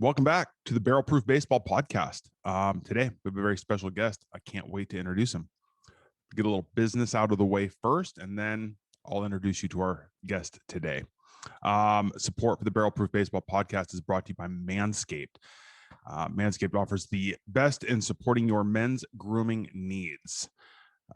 Welcome back to the Barrel Proof Baseball Podcast. Today, we have a very special guest. I can't wait to introduce him. Get a little business out of the way first, and then I'll introduce you to our guest today. Support for the Barrel Proof Baseball Podcast is brought to you by Manscaped. Manscaped offers the best in supporting your men's grooming needs.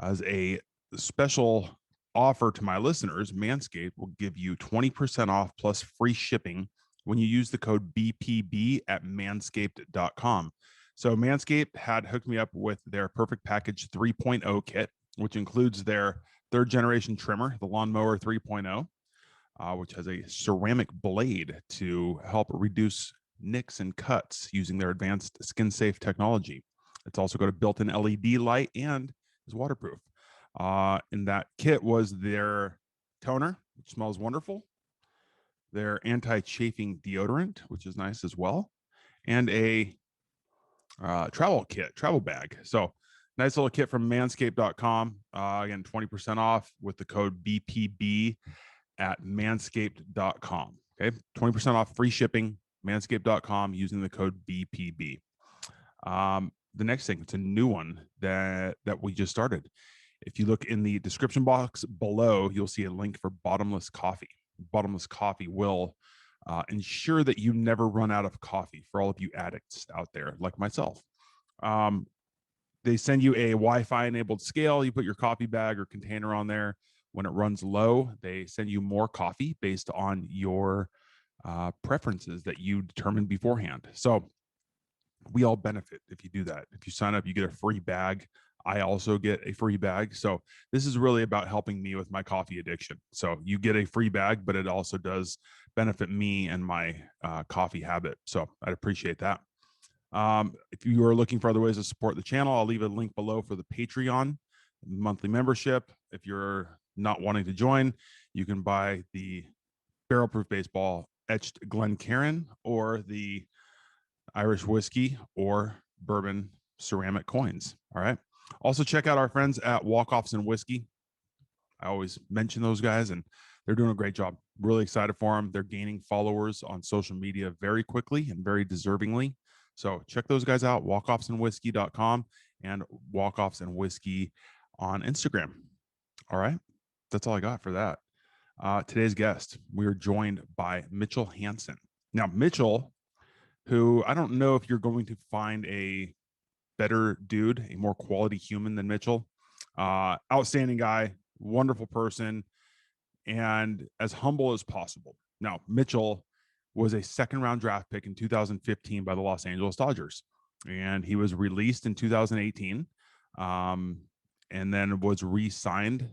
As a special offer to my listeners, Manscaped will give you 20% off plus free shipping when you use the code BPB at manscaped.com. So Manscaped had hooked me up with their Perfect Package 3.0 kit, which includes their third generation trimmer, the Lawnmower 3.0, which has a ceramic blade to help reduce nicks and cuts using their advanced skin safe technology. It's also got a built-in LED light and is waterproof. In that kit was their toner, which smells wonderful, their anti-chafing deodorant, which is nice as well, and a travel bag. So nice little kit from manscaped.com. Again, 20% off with the code BPB at manscaped.com. Okay, 20% off, free shipping, manscaped.com using the code BPB. The next thing, it's a new one that we just started. If you look in the description box below, you'll see a link for Bottomless Coffee. Bottomless Coffee will ensure that you never run out of coffee for all of you addicts out there like myself. They send you a Wi-Fi enabled scale. You put your coffee bag or container on there. When it runs low, they send you more coffee based on your preferences that you determined beforehand. So we all benefit if you do that. If you sign up, you get a free bag. I also get a free bag. So this is really about helping me with my coffee addiction. So you get a free bag, but it also does benefit me and my coffee habit. So I'd appreciate that. If you are looking for other ways to support the channel, I'll leave a link below for the Patreon monthly membership. If you're not wanting to join, you can buy the Barrel Proof Baseball etched Glencairn or the Irish whiskey or bourbon ceramic coins. All right. Also, check out our friends at Walk-Offs and Whiskey. I always mention those guys, and they're doing a great job. Really excited for them. They're gaining followers on social media very quickly and very deservingly. So check those guys out, walkoffsandwhiskey.com and Walk-Offs and Whiskey on Instagram. All right. That's all I got for that. Today's guest, we are joined by Mitchell Hansen. Now, Mitchell, who I don't know if you're going to find a better dude, a more quality human than Mitchell. Outstanding guy, wonderful person, and as humble as possible. Now, Mitchell was a second round draft pick in 2015 by the Los Angeles Dodgers, and he was released in 2018, and then was re-signed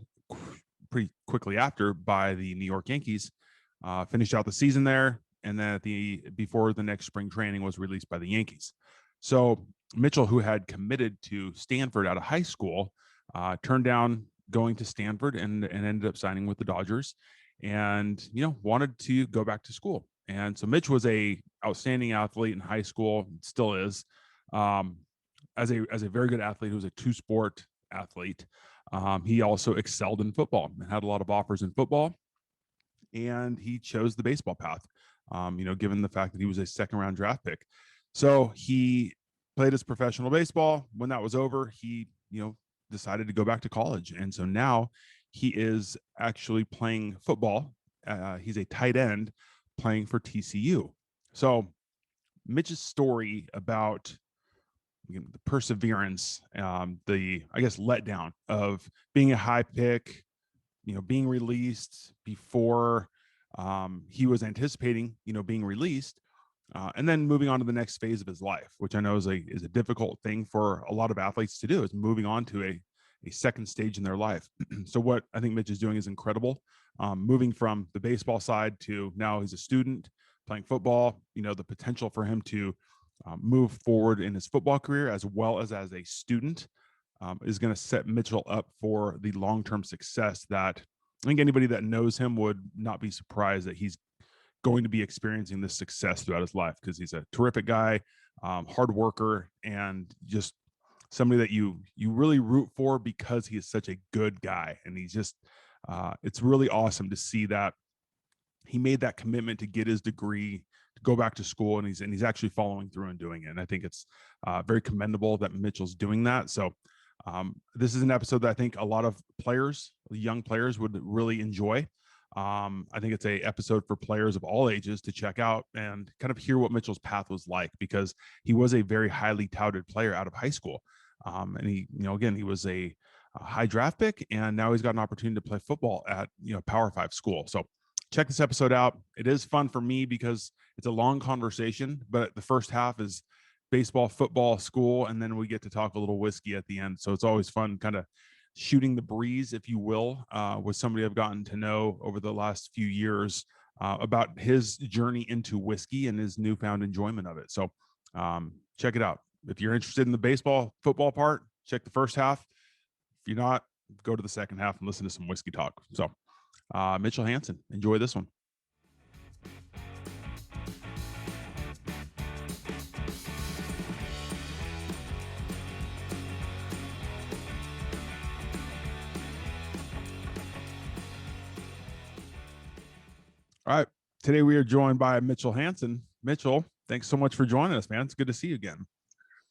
pretty quickly after by the New York Yankees. Finished out the season there, and then before the next spring training was released by the Yankees. So Mitchell, who had committed to Stanford out of high school, turned down going to Stanford and ended up signing with the Dodgers, and wanted to go back to school. And so Mitch was a outstanding athlete in high school, still is, as a very good athlete who was a two-sport athlete. He also excelled in football and had a lot of offers in football, and he chose the baseball path. Given the fact that he was a second-round draft pick. So he played his professional baseball. When that was over, he, decided to go back to college. And so now he is actually playing football. He's a tight end playing for TCU. So Mitch's story about the perseverance, the, I guess, letdown of being a high pick, being released before he was anticipating, being released, and then moving on to the next phase of his life, which I know is a difficult thing for a lot of athletes to do, is moving on to a second stage in their life. So what I think Mitch is doing is incredible. Moving from the baseball side to now he's a student playing football, the potential for him to move forward in his football career as well as a student is going to set Mitchell up for the long-term success that I think anybody that knows him would not be surprised that he's going to be experiencing this success throughout his life, because he's a terrific guy, hard worker, and just somebody that you really root for because he is such a good guy. And he's just, it's really awesome to see that he made that commitment to get his degree, go back to school, and he's actually following through and doing it. And I think it's very commendable that Mitchell's doing that. So this is an episode that I think a lot of players, young players, would really enjoy. I think it's a episode for players of all ages to check out and kind of hear what Mitchell's path was like, because he was a very highly touted player out of high school. And he, again, he was a high draft pick, and now he's got an opportunity to play football at, Power 5 school. So check this episode out. It is fun for me because it's a long conversation, but the first half is baseball, football, school, and then we get to talk a little whiskey at the end. So it's always fun kind of shooting the breeze, if you will, with somebody I've gotten to know over the last few years about his journey into whiskey and his newfound enjoyment of it. So check it out. If you're interested in the baseball, football part, check the first half. If you're not, go to the second half and listen to some whiskey talk. So Mitchell Hansen, enjoy this one. All right. Today we are joined by Mitchell Hansen. Mitchell, thanks so much for joining us, man. It's good to see you again.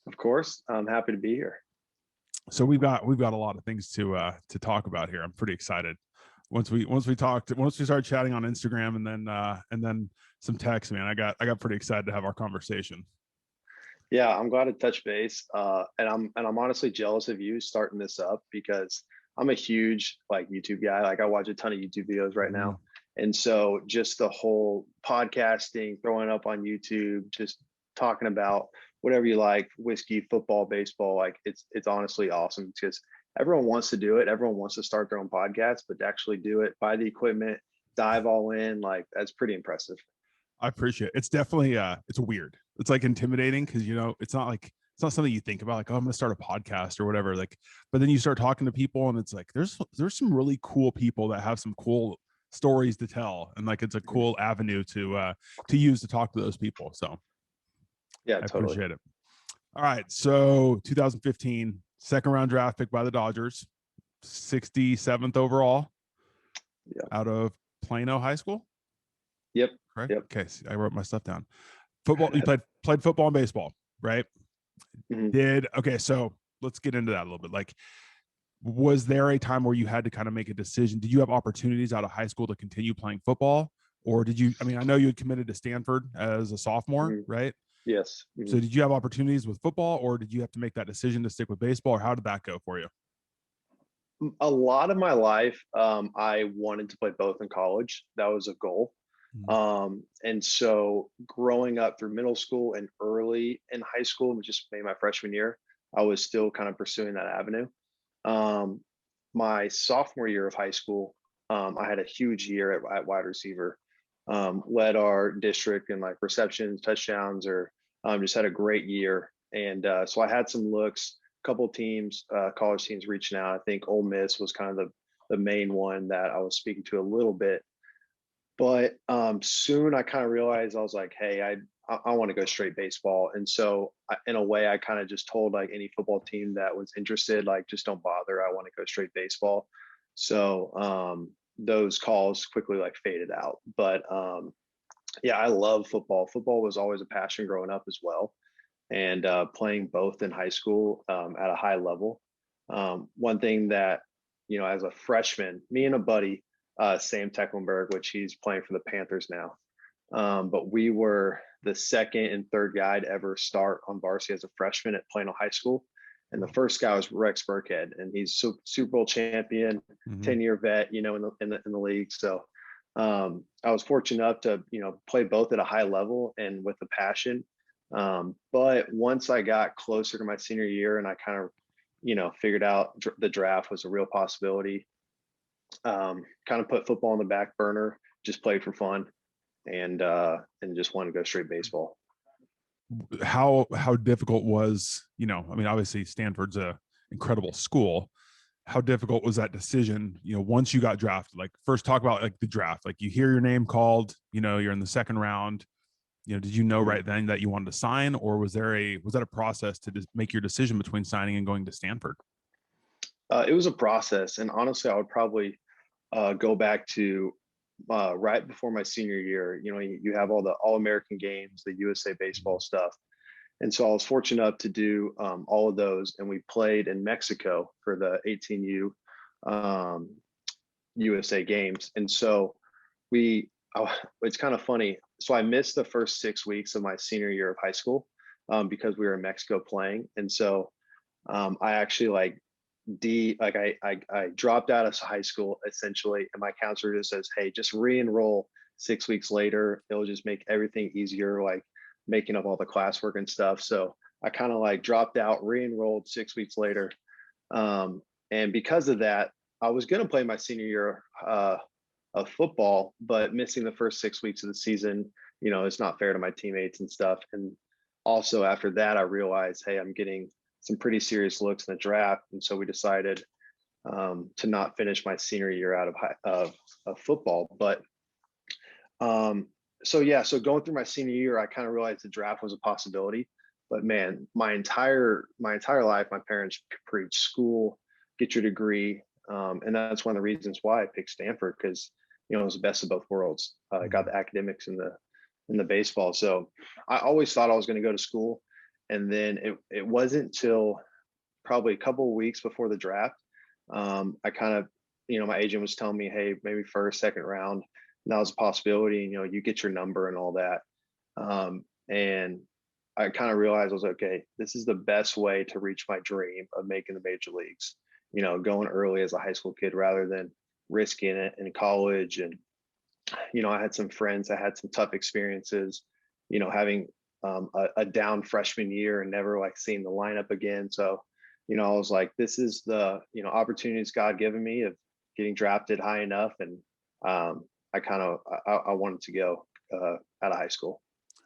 Of course, I'm happy to be here. So we've got a lot of things to talk about here. I'm pretty excited. Once we started chatting on Instagram and then some text, man, I got pretty excited to have our conversation. Yeah, I'm glad to touch base. And I'm honestly jealous of you starting this up, because I'm a huge YouTube guy. I watch a ton of YouTube videos right now. And so just the whole podcasting, throwing up on YouTube, just talking about whatever you like, whiskey, football, baseball, it's honestly awesome, because everyone wants to do it. Everyone wants to start their own podcast, but to actually do it, buy the equipment, dive all in, that's pretty impressive. I appreciate it. It's definitely it's weird. It's intimidating, because it's not something you think about, oh, I'm going to start a podcast or whatever. But then you start talking to people, and it's there's some really cool people that have some cool stories to tell, and it's a cool avenue to use to talk to those people. So yeah, I totally appreciate it. All right, so 2015 second round draft pick by the Dodgers, 67th overall, out of Plano High School. Yep. Correct. Yep. Okay, so I wrote my stuff down. Football. You played football and baseball, right? Mm-hmm. Okay, so let's get into that a little bit. Was there a time where you had to kind of make a decision? Did you have opportunities out of high school to continue playing football, or did you? I mean, I know you had committed to Stanford as a sophomore, right? Yes. Mm-hmm. So did you have opportunities with football, or did you have to make that decision to stick with baseball, or how did that go for you? A lot of my life, I wanted to play both in college. That was a goal. And so growing up through middle school and early in high school, just maybe my freshman year, I was still kind of pursuing that avenue. My sophomore year of high school, I had a huge year at wide receiver, led our district in receptions, touchdowns, or just had a great year. And so I had some looks, a couple teams, college teams reaching out. I think Ole Miss was kind of the main one that I was speaking to a little bit. But soon I kind of realized, I was like, hey, I want to go straight baseball. And so in a way, I kind of just told any football team that was interested, just don't bother. I want to go straight baseball. So those calls quickly faded out. But yeah, I love football. Football was always a passion growing up as well. And playing both in high school at a high level. One thing that, as a freshman, me and a buddy, Sam Tecklenburg, which he's playing for the Panthers now. But we were the second and third guy to ever start on varsity as a freshman at Plano High School. And the first guy was Rex Burkhead, and he's Super Bowl champion, 10-year vet, in the league. So I was fortunate enough to, play both at a high level and with a passion. But once I got closer to my senior year and I kind of, figured out the draft was a real possibility, kind of put football on the back burner, just played for fun, and just wanted to go straight baseball. How difficult was, I mean, obviously Stanford's a incredible school. How difficult was that decision, once you got drafted? First talk about the draft, you hear your name called, you're in the second round, did you know right then that you wanted to sign, or was that a process to make your decision between signing and going to Stanford? It was a process. And honestly, I would probably go back to right before my senior year. You have all the All-American games, the USA baseball stuff. And so I was fortunate enough to do all of those. And we played in Mexico for the 18U USA games. And so it's kind of funny. So I missed the first 6 weeks of my senior year of high school because we were in Mexico playing. And so I actually I dropped out of high school essentially, and my counselor just says, "Hey, just re-enroll 6 weeks later. It'll just make everything easier, like making up all the classwork and stuff." So I kind of like dropped out, re-enrolled 6 weeks later, and because of that, I was going to play my senior year of football, but missing the first 6 weeks of the season, it's not fair to my teammates and stuff. And also after that, I realized, hey, I'm getting some pretty serious looks in the draft. And so we decided to not finish my senior year out of football. But so going through my senior year, I kind of realized the draft was a possibility. But man, my entire life, my parents preached school, get your degree. And that's one of the reasons why I picked Stanford, because it was the best of both worlds. I got the academics and the baseball. So I always thought I was going to go to school. And then it wasn't till probably a couple of weeks before the draft. I kind of, my agent was telling me, hey, maybe first, second round. And that was a possibility. You get your number and all that. And I kind of realized I was like, okay, this is the best way to reach my dream of making the major leagues, going early as a high school kid rather than risking it in college. And, I had some friends that had some tough experiences, having a down freshman year and never like seeing the lineup again. So, I was like, this is the, opportunities God given me of getting drafted high enough. And I wanted to go out of high school.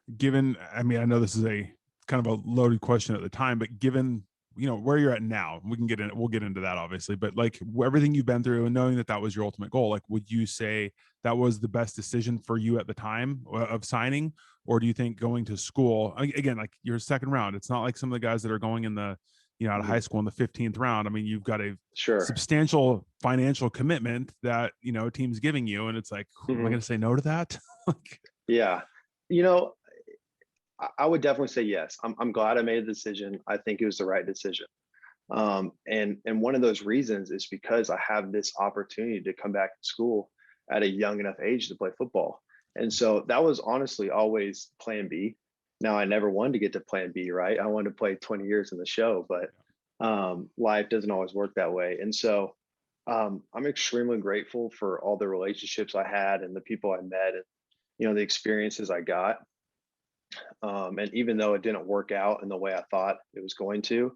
I know this is a kind of a loaded question at the time, but given, where you're at now, we'll get into that obviously, but like everything you've been through and knowing that was your ultimate goal, like, would you say that was the best decision for you at the time of signing? Or do you think going to school, again, like your second round, it's not like some of the guys that are going in the, out of high school in the 15th round. I mean, you've got a substantial financial commitment that, a team's giving you. And it's like, am I going to say no to that? Yeah. I would definitely say yes. I'm glad I made the decision. I think it was the right decision. And one of those reasons is because I have this opportunity to come back to school at a young enough age to play football. And so that was honestly always plan B. Now, I never wanted to get to plan B, right? I wanted to play 20 years in the show, but life doesn't always work that way. And so I'm extremely grateful for all the relationships I had and the people I met and, the experiences I got. And even though it didn't work out in the way I thought it was going to,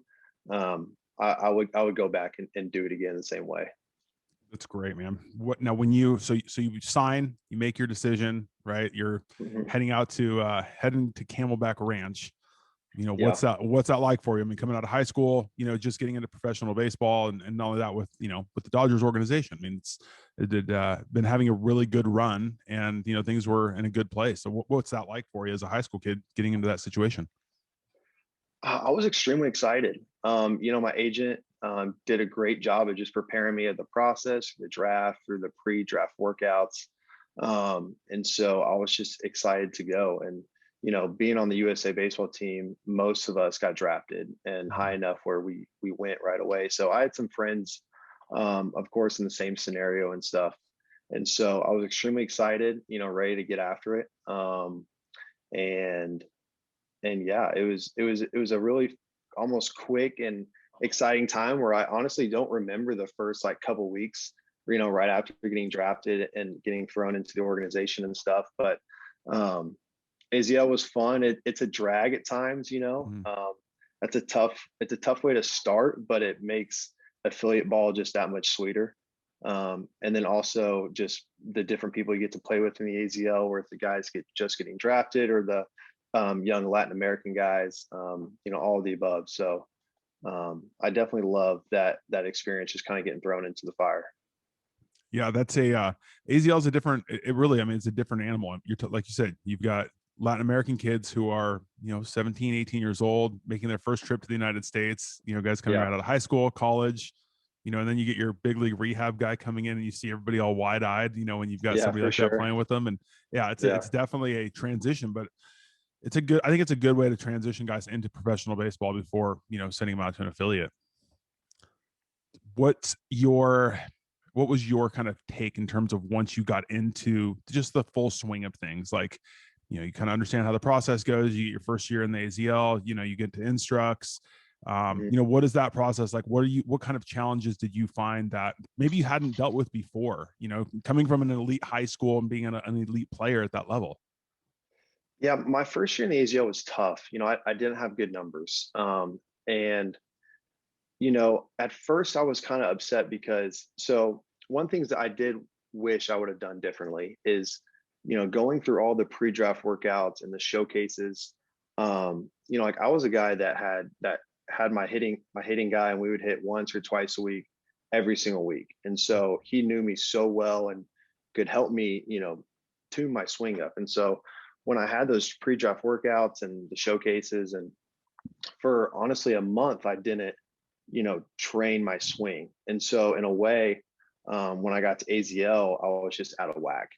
I would go back and do it again the same way. That's great, man. What now? When you sign, you make your decision, right? You're heading to Camelback Ranch. What's that like for you? I mean, coming out of high school, just getting into professional baseball, and not only that with with the Dodgers organization. I mean, it had been having a really good run, and things were in a good place. So what's that like for you as a high school kid getting into that situation? I was extremely excited. My agent did a great job of just preparing me at the process, the draft, through the pre-draft workouts. And so I was just excited to go. And, being on the USA baseball team, most of us got drafted and high enough where we went right away. So I had some friends, of course, in the same scenario and stuff. And so I was extremely excited, ready to get after it. And yeah, it was a really almost quick and exciting time where I honestly don't remember the first like couple weeks, right after getting drafted and getting thrown into the organization and stuff. But AZL was fun. It's a drag at times, it's a tough way to start, but it makes affiliate ball just that much sweeter. And then also just the different people you get to play with in the AZL, where if the guys just getting drafted or the young Latin American guys, all of the above. So I definitely love that experience, just kind of getting thrown into the fire. Yeah, that's AZL is a different, it really, it's a different animal. Like you said, you've got Latin American kids who are, 17, 18 years old, making their first trip to the United States, guys coming right out of high school, college, and then you get your big league rehab guy coming in and you see everybody all wide eyed, when you've got Yeah, somebody for like that sure. playing with them. And yeah, Yeah. it's definitely a transition, but I think it's a good way to transition guys into professional baseball before, sending them out to an affiliate. What's your, what was your kind of take in terms of once you got into just the full swing of things? Like, you kind of understand how the process goes. You get your first year in the AZL, you get to instructs. What is that process like? What kind of challenges did you find that maybe you hadn't dealt with before, coming from an elite high school and being an elite player at that level? Yeah, my first year in the AZL was tough. I didn't have good numbers. And at first I was kind of upset because one thing that I did wish I would have done differently is, going through all the pre-draft workouts and the showcases. Like I was a guy that had my hitting guy, and we would hit once or twice a week, every single week. And so he knew me so well and could help me, tune my swing up. And so when I had those pre-draft workouts and the showcases, and for honestly a month, I didn't, train my swing. And so in a way, when I got to AZL, I was just out of whack.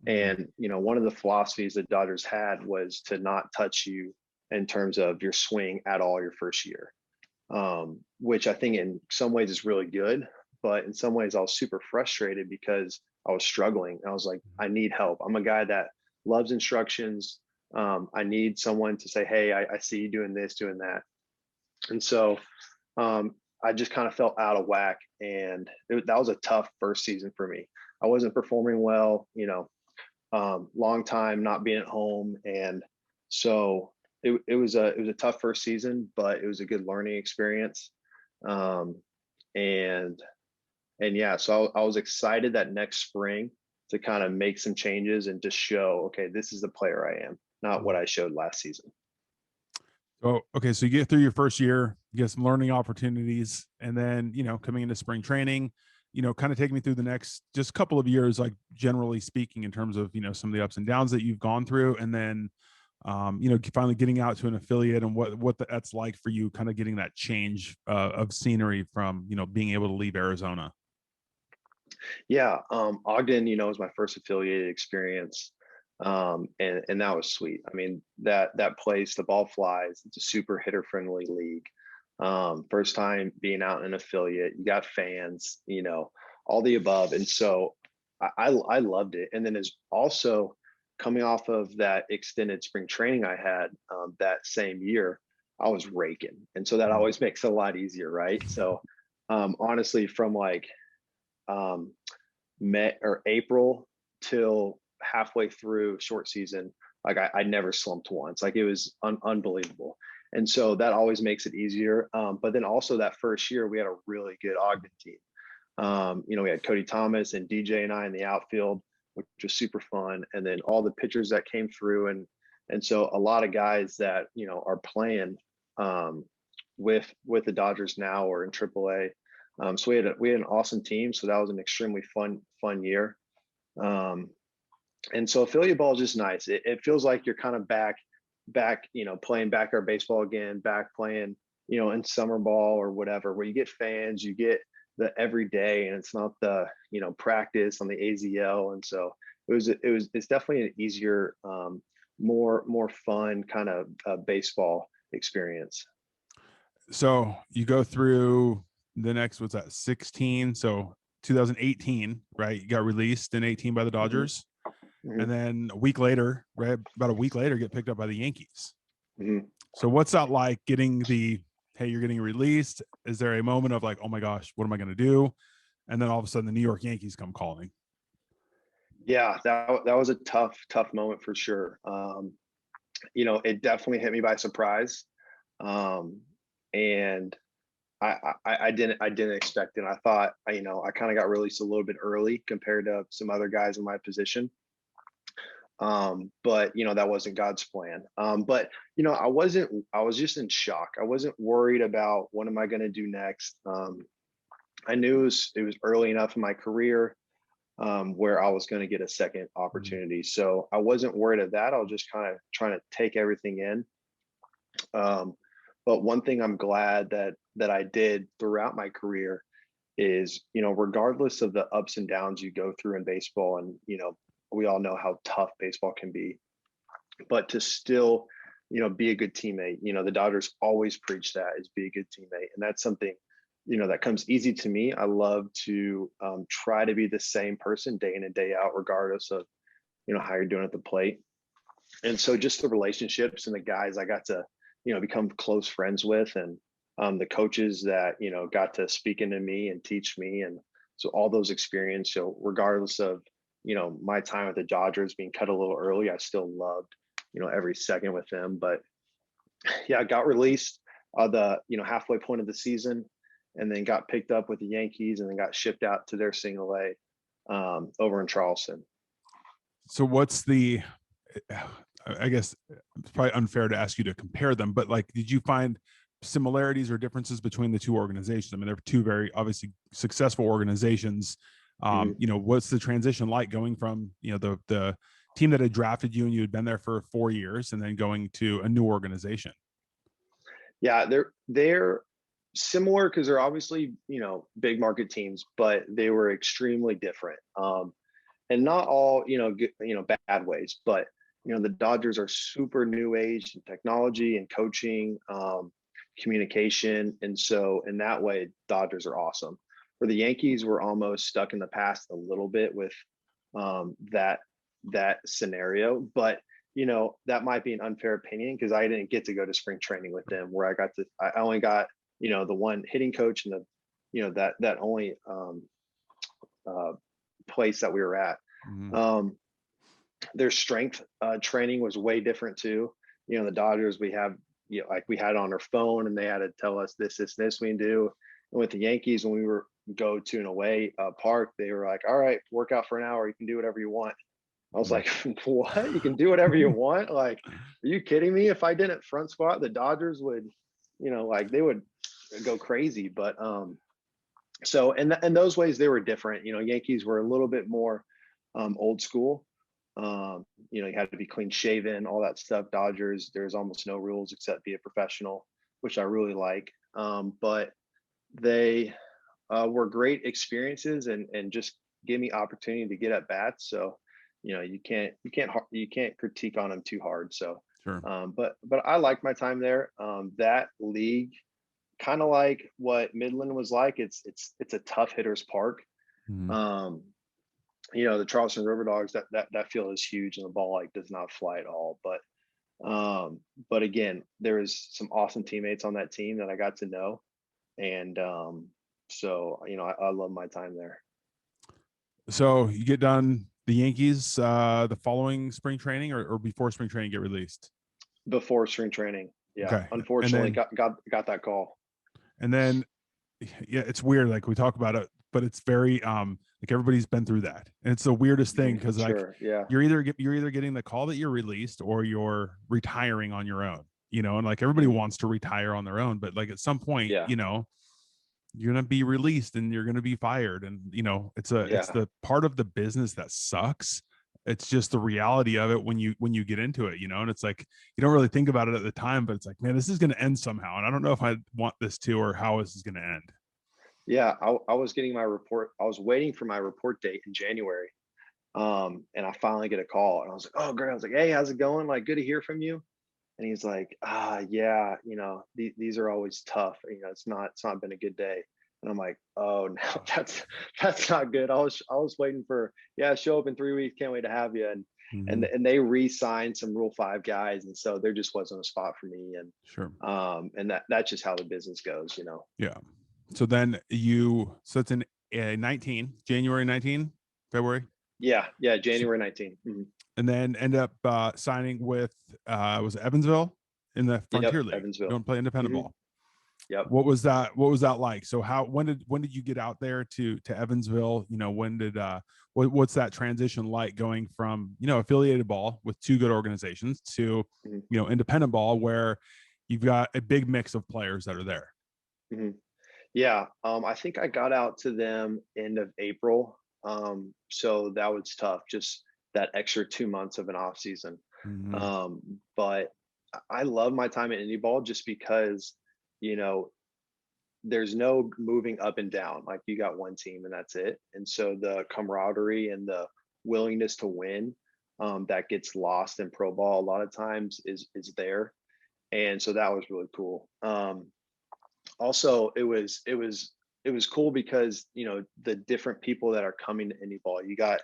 And, one of the philosophies that Dodgers had was to not touch you in terms of your swing at all your first year, which I think in some ways is really good. But in some ways, I was super frustrated because I was struggling. I was like, I need help. I'm a guy that loves instructions. I need someone to say, hey, I see you doing this, doing that. And so I just kind of felt out of whack. And that was a tough first season for me. I wasn't performing well, long time not being at home. And so it was a tough first season, but it was a good learning experience. Um, and yeah, so I was excited that next spring to kind of make some changes and just show, okay, this is the player I am, not what I showed last season. So, okay. So you get through your first year, you get some learning opportunities, and then, coming into spring training, kind of take me through the next just couple of years, like generally speaking, in terms of, some of the ups and downs that you've gone through. And then, finally getting out to an affiliate and that's like for you, kind of getting that change of scenery from, being able to leave Arizona. Yeah, Ogden, was my first affiliated experience, and that was sweet. I mean, that place, the ball flies. It's a super hitter friendly league. First time being out in an affiliate, you got fans, all the above, and so I loved it. And then is also coming off of that extended spring training I had that same year, I was raking, and so that always makes it a lot easier, right? So honestly, from like May or April till halfway through short season, like I never slumped once. Like it was unbelievable. And so that always makes it easier. But then also that first year, we had a really good Ogden team. We had Cody Thomas and DJ and I in the outfield, which was super fun. And then all the pitchers that came through, and so a lot of guys that are playing with the Dodgers now or in AAA. So we had an awesome team. So that was an extremely fun year. Um, and so affiliate ball is just nice. It feels like you're kind of back, playing backyard baseball again, back playing, in summer ball or whatever, where you get fans, you get the every day, and it's not the, practice on the AZL. And so it's definitely an easier, more fun kind of baseball experience. So you go through the next, what's that, 16? So 2018, right? You got released in 18 by the Dodgers. Mm-hmm. And then a week later, right? About a week later, get picked up by the Yankees. Mm-hmm. So what's that like getting hey, you're getting released? Is there a moment of like, oh my gosh, what am I going to do? And then all of a sudden the New York Yankees come calling. Yeah, that was a tough moment for sure. It definitely hit me by surprise. And I didn't expect it. I thought, I kind of got released a little bit early compared to some other guys in my position. But that wasn't God's plan. But I was just in shock. I wasn't worried about what am I going to do next. I knew it was early enough in my career where I was going to get a second opportunity. So I wasn't worried of that. I was just kind of trying to take everything in. But one thing I'm glad that I did throughout my career is, regardless of the ups and downs you go through in baseball, and, we all know how tough baseball can be, but to still, be a good teammate. The Dodgers always preach that, is be a good teammate. And that's something, that comes easy to me. I love to try to be the same person day in and day out, regardless of, how you're doing at the plate. And so just the relationships and the guys I got to, become close friends with, and the coaches that, got to speak into me and teach me. And so all those experiences, so regardless of, my time at the Dodgers being cut a little early, I still loved, every second with them. But yeah, I got released the, halfway point of the season, and then got picked up with the Yankees, and then got shipped out to their single A over in Charleston. So what's the, I guess it's probably unfair to ask you to compare them, but like, did you find similarities or differences between the two organizations? I mean, they're two very obviously successful organizations. What's the transition like going from, the team that had drafted you and you had been there for 4 years, and then going to a new organization? Yeah, they're similar because they're obviously, big market teams, but they were extremely different. And not all, good, bad ways, but the Dodgers are super new age in technology and coaching, communication. And so in that way, Dodgers are awesome. Where the Yankees were almost stuck in the past a little bit with that scenario. But that might be an unfair opinion, because I didn't get to go to spring training with them, where I only got, the one hitting coach, and that only place that we were at. Mm-hmm. Their strength training was way different too. The Dodgers, we have, like we had it on our phone, and they had to tell us this we can do. And with the Yankees, when we were go to an away park, they were like, all right, work out for an hour, you can do whatever you want. I was like, what? You can do whatever you want? Like, are you kidding me? If I didn't front squat, the Dodgers would, like they would go crazy. But so in those ways they were different. Yankees were a little bit more old school. You had to be clean shaven, all that stuff. Dodgers, there's almost no rules except be a professional, which I really like. But they were great experiences, and just gave me opportunity to get at bats. So you can't critique on them too hard. So Sure. but I like my time there. That league, kind of like what Midland was like, it's a tough hitters park. Mm-hmm. The Charleston River Dogs, that field is huge, and the ball like does not fly at all. But again, there was some awesome teammates on that team that I got to know. And so I love my time there. So you get done the Yankees the following spring training, or before spring training get released? Before spring training. Yeah. Okay. Unfortunately, then, got that call. And then, yeah, it's weird. Like we talk about it, but it's very like everybody's been through that, and it's the weirdest thing, because like Sure, yeah, you're either getting the call that you're released, or you're retiring on your own. And like everybody wants to retire on their own, but like at some point, yeah, you're gonna be released and you're gonna be fired, and it's the part of the business that sucks. It's just the reality of it when you get into it, and it's like you don't really think about it at the time, but it's like, man, this is going to end somehow, and I don't know if I want this to, or how this is going to end. Yeah, I was getting my report. I was waiting for my report date in January, and I finally get a call, and I was like, oh great. I was like, hey, how's it going? Like, good to hear from you. And he's like, yeah, these are always tough. It's not been a good day. And I'm like, oh no, that's not good. I was waiting for, yeah, show up in 3 weeks. Can't wait to have you. Mm-hmm. And they re-signed some Rule 5 guys, and so there just wasn't a spot for me. And Sure. And that's just how the business goes, Yeah. So then so it's in 19 January 19 February. Yeah, January 19. Mm-hmm. And then end up signing with was it Evansville in the Frontier League. Evansville. Going to play independent Mm-hmm. ball. Yep. What was that like? So when did you get out there to Evansville? What's that transition like, going from, affiliated ball with two good organizations to, mm-hmm. Independent ball, where you've got a big mix of players that are there? Mm-hmm. Yeah. I think I got out to them end of April. So that was tough, just that extra 2 months of an off season. Mm-hmm. But I love my time at indie ball, just because, there's no moving up and down. Like you got one team and that's it. And so the camaraderie and the willingness to win, that gets lost in pro ball a lot of times is there. And so that was really cool. Also, it was cool because the different people that are coming to indie ball. You got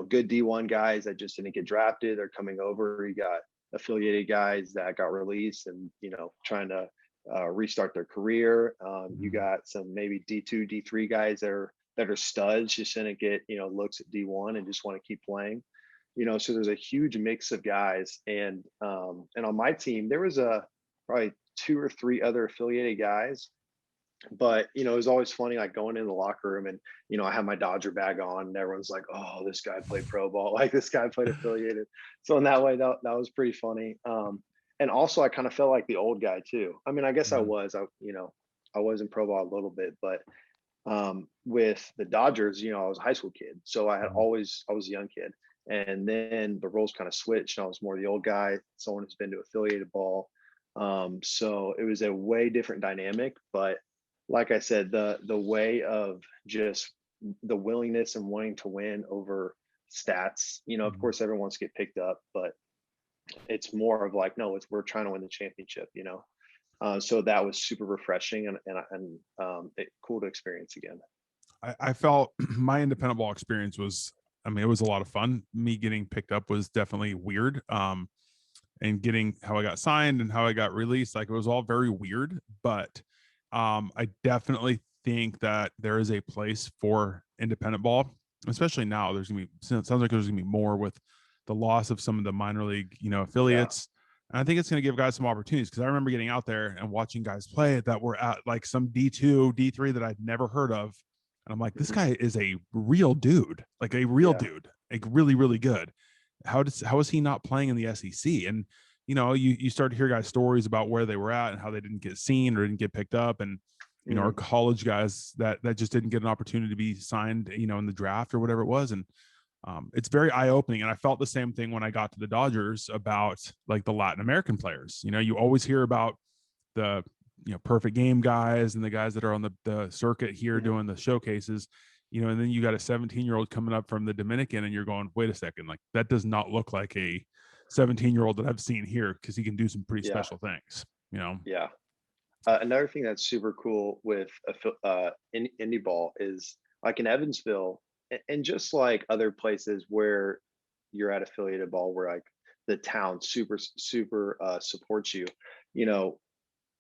good D1 guys that just didn't get drafted. They're coming over. You got affiliated guys that got released and trying to restart their career. You got some maybe D2, D3 guys that are studs, just didn't get looks at D1 and just want to keep playing. So there's a huge mix of guys, and on my team there was probably two or three other affiliated guys. But it was always funny, like going in the locker room and I had my Dodger bag on and everyone's like, oh, this guy played pro ball, like this guy played affiliated. So in that way, that was pretty funny. And also I kind of felt like the old guy too. I mean, I guess I was in pro ball a little bit, but with the Dodgers, I was a high school kid, so I was a young kid. And then the roles kind of switched and I was more the old guy, someone who's been to affiliated ball. So it was a way different dynamic. But like I said, the way of just the willingness and wanting to win over stats, of course everyone wants to get picked up, but it's more of like, no, we're trying to win the championship. So that was super refreshing and cool to experience again. I felt my independent ball experience was, I mean, it was a lot of fun. Me getting picked up was definitely weird. And getting how I got signed and how I got released, like it was all very weird, but I definitely think that there is a place for independent ball, especially now. There's gonna be, it sounds like there's gonna be more with the loss of some of the minor league, affiliates. And I think it's going to give guys some opportunities, because I remember getting out there and watching guys play that were at like some D2, D3 that I'd never heard of. And I'm like, this guy is a real dude, like a real dude, like really, really good. How is he not playing in the SEC? And, you start to hear guys' stories about where they were at and how they didn't get seen or didn't get picked up. And, our college guys that just didn't get an opportunity to be signed, in the draft or whatever it was. And it's very eye-opening. And I felt the same thing when I got to the Dodgers about like the Latin American players. You always hear about the perfect game guys and the guys that are on the circuit here doing the showcases, and then you got a 17-year-old coming up from the Dominican and you're going, wait a second, like that does not look like a 17-year-old that I've seen here, because he can do some pretty special things. Yeah. Another thing that's super cool with indie ball is like in Evansville and just like other places where you're at affiliated ball, where like the town super supports you.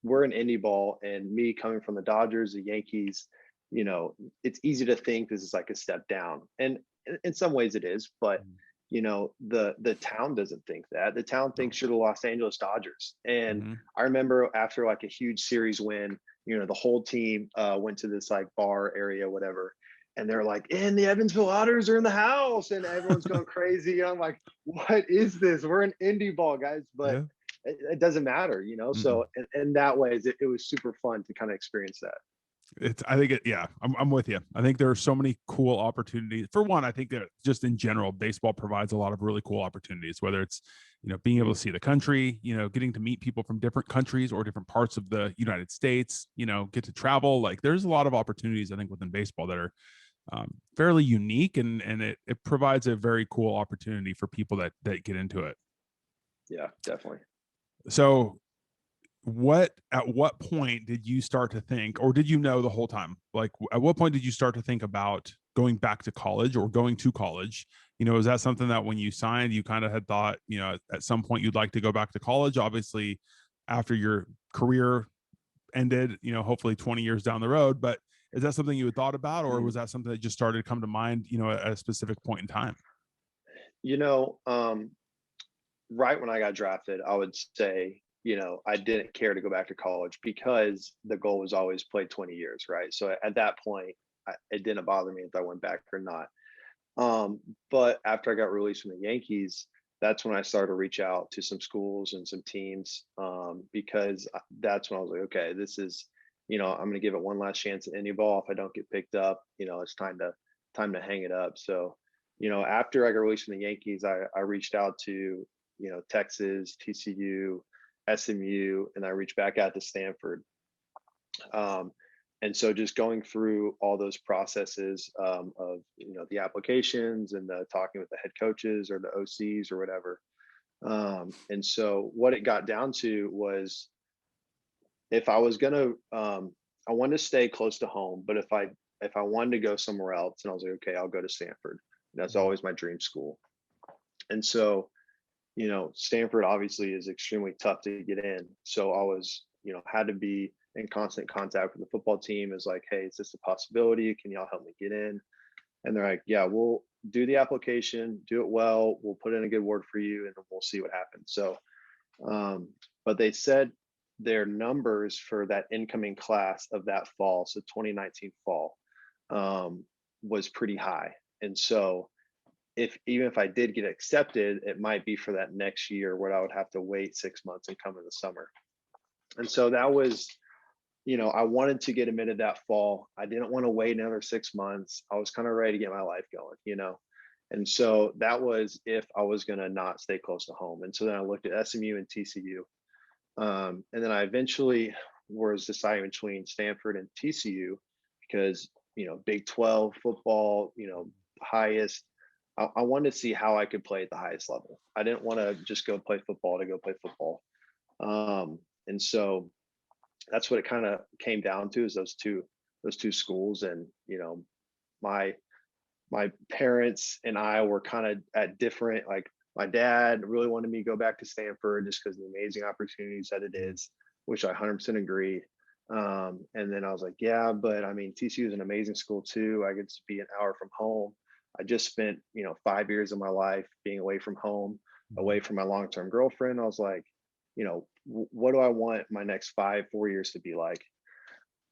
We're in indie ball, and me coming from the Dodgers, the Yankees, it's easy to think this is like a step down, and in some ways it is, but the town doesn't think that. The town thinks you're the Los Angeles Dodgers. And I remember after like a huge series win, the whole team went to this like bar area, whatever, and they're like, and the Evansville Otters are in the house, and everyone's going crazy. I'm like, what is this? We're in indie ball, guys. But it doesn't matter, so in that way it was super fun to kind of experience that. I'm with you. I think there are so many cool opportunities. For one, I think that just in general, baseball provides a lot of really cool opportunities, whether it's, being able to see the country, getting to meet people from different countries or different parts of the United States, get to travel. Like there's a lot of opportunities, I think, within baseball that are fairly unique, and it provides a very cool opportunity for people that get into it. Yeah, definitely. So at what point did you start to think, or did you know the whole time, like at what point did you start to think about going back to college or going to college? Is that something that when you signed, you kind of had thought, at some point you'd like to go back to college, obviously after your career ended, hopefully 20 years down the road, but is that something you had thought about, or was that something that just started to come to mind, at a specific point in time? Right when I got drafted, I would say, I didn't care to go back to college because the goal was always play 20 years, right? So at that point, it didn't bother me if I went back or not. But after I got released from the Yankees, that's when I started to reach out to some schools and some teams, because that's when I was like, okay, this is, I'm going to give it one last chance at indie ball. If I don't get picked up, it's time to hang it up. So, after I got released from the Yankees, I reached out to, Texas, TCU, SMU, and I reached back out to Stanford. And so just going through all those processes of the applications and the talking with the head coaches or the OCs or whatever. And so what it got down to was, if I was gonna I wanted to stay close to home, but if I wanted to go somewhere else, and I was like, okay, I'll go to Stanford. That's always my dream school. And so, Stanford obviously is extremely tough to get in. So I was, had to be in constant contact with the football team. Is like, hey, is this a possibility? Can y'all help me get in? And they're like, yeah, we'll do the application, do it well. We'll put in a good word for you, and we'll see what happens. So, but they said their numbers for that incoming class of that fall, so 2019 fall, was pretty high. And so, even if I did get accepted, it might be for that next year where I would have to wait 6 months and come in the summer. And so that was, I wanted to get admitted that fall. I didn't want to wait another 6 months. I was kind of ready to get my life going. And so that was if I was going to not stay close to home. And so then I looked at SMU and TCU. And then I eventually was deciding between Stanford and TCU because, Big 12 football, highest. I wanted to see how I could play at the highest level. I didn't want to just go play football to go play football. And so that's what it kind of came down to, is those two schools. And, my parents and I were kind of at different, like, my dad really wanted me to go back to Stanford just because of the amazing opportunities that it is, which I 100% agree. And then I was like, yeah, but I mean, TCU is an amazing school too. I get to be an hour from home. I just spent, 5 years of my life being away from home, away from my long-term girlfriend. I was like, what do I want my next 4 years to be like?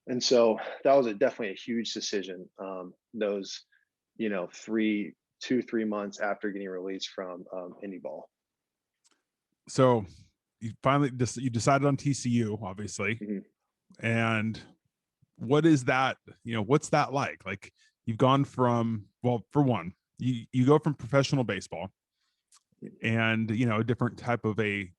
And so that was definitely a huge decision. Those, 3 months after getting released from indie ball. So you finally you decided on TCU, obviously. Mm-hmm. And what is that? What's that like? Like, you've gone from, well, for one, you go from professional baseball and, a different type of a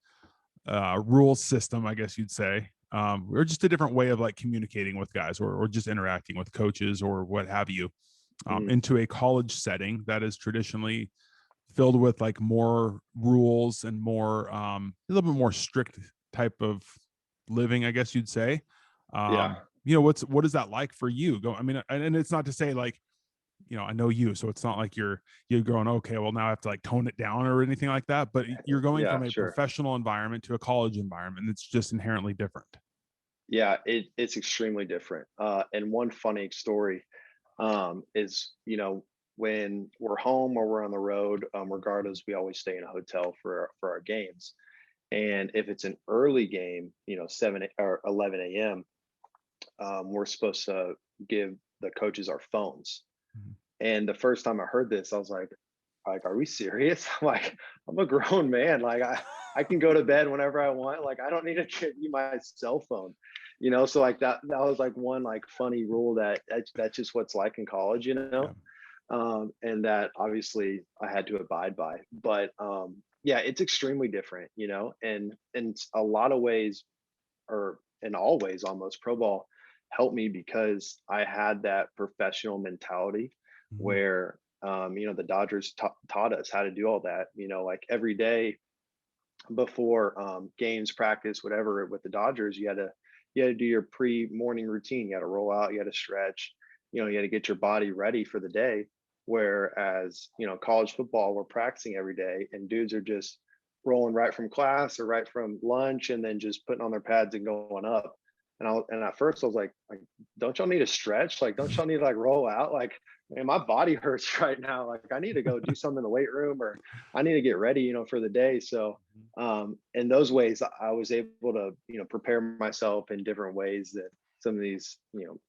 rule system, I guess you'd say, or just a different way of like communicating with guys or just interacting with coaches or what have you, into a college setting that is traditionally filled with like more rules and more, a little bit more strict type of living, I guess you'd say. Yeah. What is that like for you? I mean, and it's not to say like, I know you, so it's not like you're going, okay, well, now I have to like tone it down or anything like that, but you're going Yeah, from a sure. professional environment to a college environment. It's just inherently different. Yeah, it's extremely different. And one funny story is, when we're home or we're on the road, regardless, we always stay in a hotel for our games. And if it's an early game, 7 or 11 a.m., we're supposed to give the coaches our phones. Mm-hmm. And the first time I heard this, I was like, are we serious? I'm like, I'm a grown man. Like, I can go to bed whenever I want. Like, I don't need to give you my cell phone, So like that was like one like funny rule that's just what's like in college, Yeah. and that obviously I had to abide by. But yeah, it's extremely different, and in a lot of ways, or in all ways almost, pro ball helped me because I had that professional mentality where the Dodgers taught us how to do all that, like every day before games, practice, whatever, with the Dodgers, you had to do your pre-morning routine. You had to roll out, you had to stretch, you had to get your body ready for the day. Whereas, college football, we're practicing every day and dudes are just rolling right from class or right from lunch and then just putting on their pads and going up. And at first I was like, don't y'all need to stretch? Like, don't y'all need to like roll out? Like, man, my body hurts right now. Like, I need to go do something in the weight room, or I need to get ready, for the day. So in those ways, I was able to, prepare myself in different ways that some of these,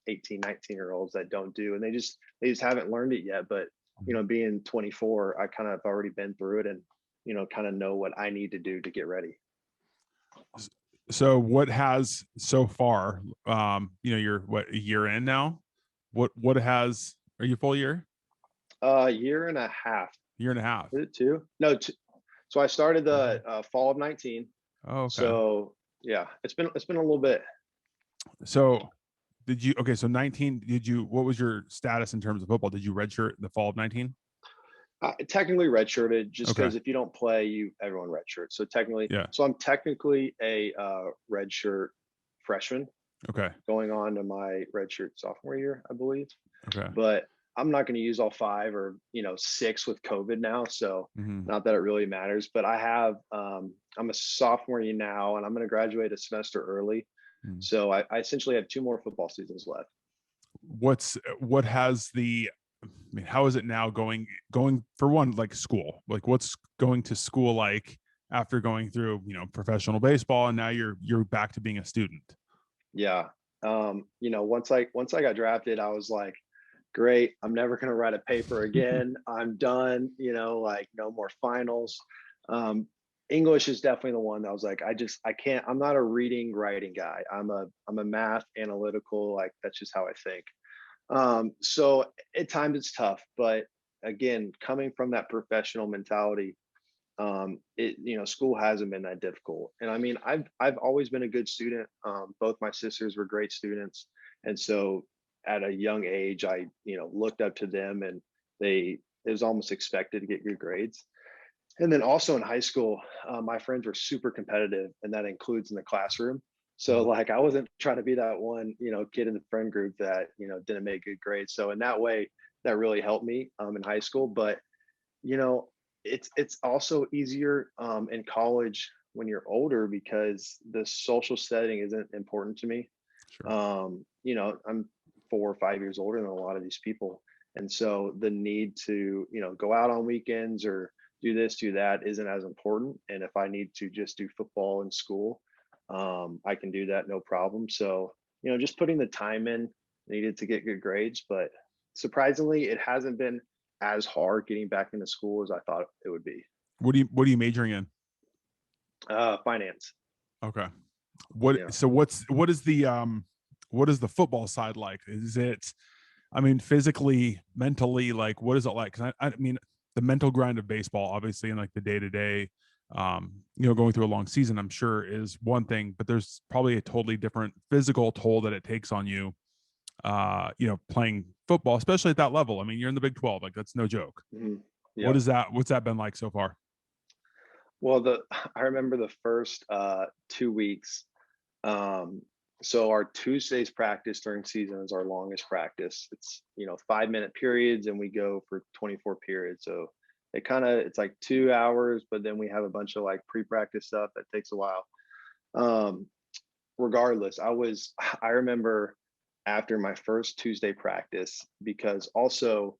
18, 19-year-olds that don't do, and they just haven't learned it yet. But, being 24, I kind of have already been through it and, kind of know what I need to do to get ready. So what has so far, you're a year in now? What has, are you full year? Year and a half. Year and a half. Is it 2? No, 2. So I started the fall of 19. Oh, okay. So yeah, it's been a little bit. So Did you, okay, so 19, what was your status in terms of football? Did you redshirt the fall of 19? Technically redshirted, just Okay. because if you don't play, everyone redshirt. So technically, Yeah. so I'm technically a redshirt freshman Okay. going on to my redshirt sophomore year, I believe. Okay. But I'm not going to use all 5 or 6 with COVID now, so Mhm. not that it really matters. But I have I'm a sophomore year now, and I'm going to graduate a semester early. Mhm. So I essentially have 2 more football seasons left. What has the, I mean, how is it now going for one, like school? Like what's going to school like after going through, professional baseball, and now you're back to being a student? Yeah. Once I got drafted, I was like, great, I'm never going to write a paper again. I'm done, like no more finals. Um, English is definitely the one that I was like, I can't, I'm not a reading writing guy. I'm a math analytical, like that's just how I think. So at times it's tough, but again, coming from that professional mentality, school hasn't been that difficult. And I mean, I've always been a good student. Both my sisters were great students, and so at a young age, I looked up to them, and it was almost expected to get good grades. And then also in high school, my friends were super competitive, and that includes in the classroom. So Mhm. like I wasn't trying to be that one kid in the friend group that didn't make good grades. So in that way, that really helped me in high school. But you know, it's also easier in college when you're older because the social setting isn't important to me. Sure. I'm 4 or 5 years older than a lot of these people, and so the need to go out on weekends or do this, do that isn't as important. And if I need to just do football in school, I can do that no problem. So just putting the time in needed to get good grades, but surprisingly, it hasn't been as hard getting back into school as I thought it would be. What are you majoring in? Finance. Okay. Yeah. What is the football side like? Is it, I mean, physically, mentally, like what is it like? Because I mean, the mental grind of baseball, obviously, and like the day to day, going through a long season, I'm sure is one thing, but there's probably a totally different physical toll that it takes on you. Playing football, especially at that level. I mean, you're in the Big 12, like that's no joke. Hmm. What Yeah. is that? What's that been like so far? Well, I remember the first 2 weeks. Um, so our Tuesdays practice during season is our longest practice. It's 5-minute periods, and we go for 24 periods. So it's like 2 hours, but then we have a bunch of like pre-practice stuff that takes a while. Um, Regardless, I remember after my first Tuesday practice, because also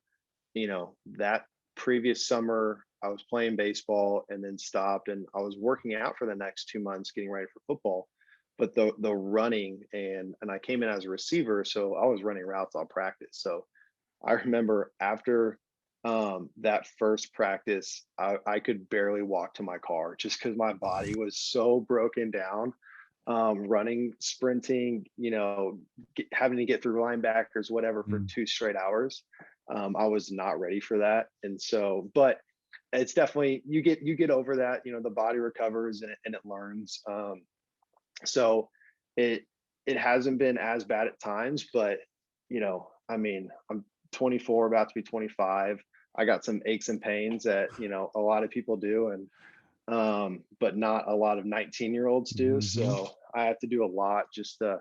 that previous summer I was playing baseball and then stopped, and I was working out for the next 2 months getting ready for football. But the running, and I came in as a receiver, so I was running routes all practice. So I remember after that first practice, I could barely walk to my car just because my body was so broken down. Running, sprinting, having to get through linebackers, whatever, for Mm. 2 straight hours. I was not ready for that, and so, but it's definitely you get over that. The body recovers and it learns. So it it hasn't been as bad at times, but I mean, I'm 24, about to be 25. I got some aches and pains that a lot of people do, and but not a lot of 19-year-olds do. Mm-hmm. So I have to do a lot just to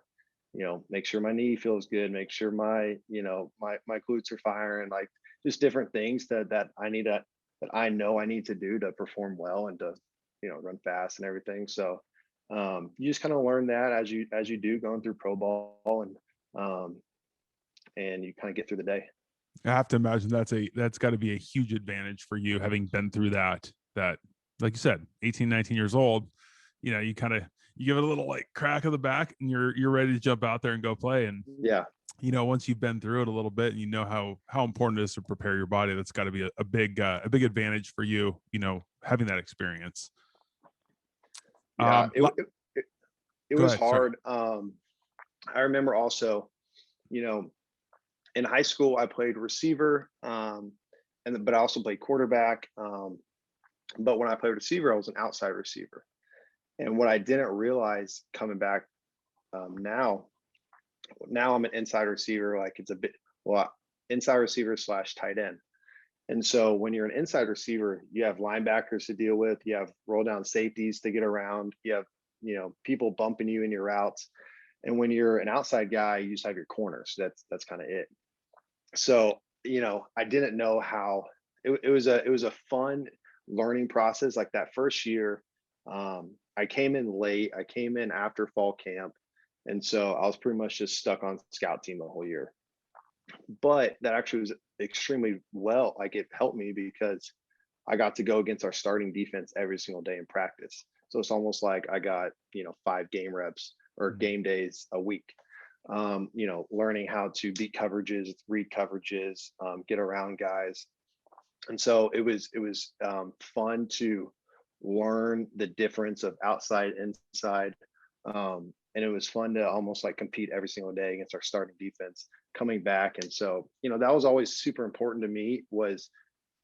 make sure my knee feels good, make sure my my glutes are firing, like just different things that I know I need to do to perform well and to run fast and everything. So you just kind of learn that as you do going through pro ball, um, and you kind of get through the day. I have to imagine that's got to be a huge advantage for you, having been through that, like you said, 18, 19 years old. You kind of, you give it a little like crack of the back, and you're ready to jump out there and go play. And Yeah. once you've been through it a little bit, and how important it is to prepare your body, that's got to be a big advantage for you. Having that experience. Yeah, Um, it Go was ahead. Sorry. hard. I remember also, you know, in high school I played receiver, but I also played quarterback. But when I played receiver, I was an outside receiver. And what I didn't realize coming back now Now I'm an inside receiver. Like it's a bit, well, inside receiver slash tight end. And so when you're an inside receiver, you have linebackers to deal with, you have roll down safeties to get around, you have, people bumping you in your routes. And when you're an outside guy, you just have your corners. That's kind of it. So, I didn't know how it was a fun learning process. Like that first year, I came in late. I came in after fall camp. And so I was pretty much just stuck on scout team the whole year. But that actually was extremely well. Like it helped me because I got to go against our starting defense every single day in practice. So it's almost like I got, 5 game reps or game days a week. Learning how to beat coverages, read coverages, get around guys. And so it was fun to learn the difference of outside, inside. And it was fun to almost like compete every single day against our starting defense coming back. And so, that was always super important to me, was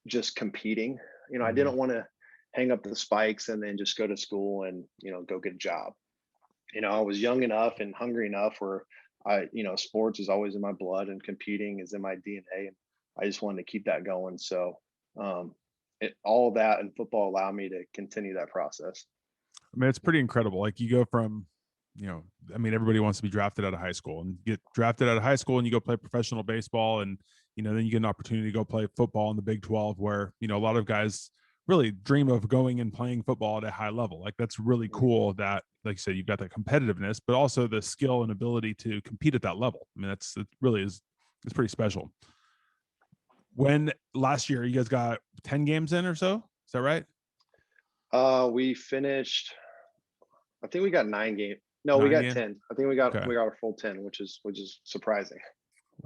just competing. I didn't want to hang up the spikes and then just go to school and, go get a job. I was young enough and hungry enough where sports is always in my blood and competing is in my DNA. And I just wanted to keep that going. So all of that and football allowed me to continue that process. I mean, it's pretty incredible. Like you go from, everybody wants to be drafted out of high school, and you get drafted out of high school and you go play professional baseball, and, then you get an opportunity to go play football in the Big 12, where, a lot of guys really dream of going and playing football at a high level. Like that's really cool that, like you said, you've got that competitiveness, but also the skill and ability to compete at that level. I mean, it really is, it's pretty special. When last year you guys got 10 games in or so, is that right? We finished, I think we got 9 games. No, we got 10. I think we got a full 10, which is surprising.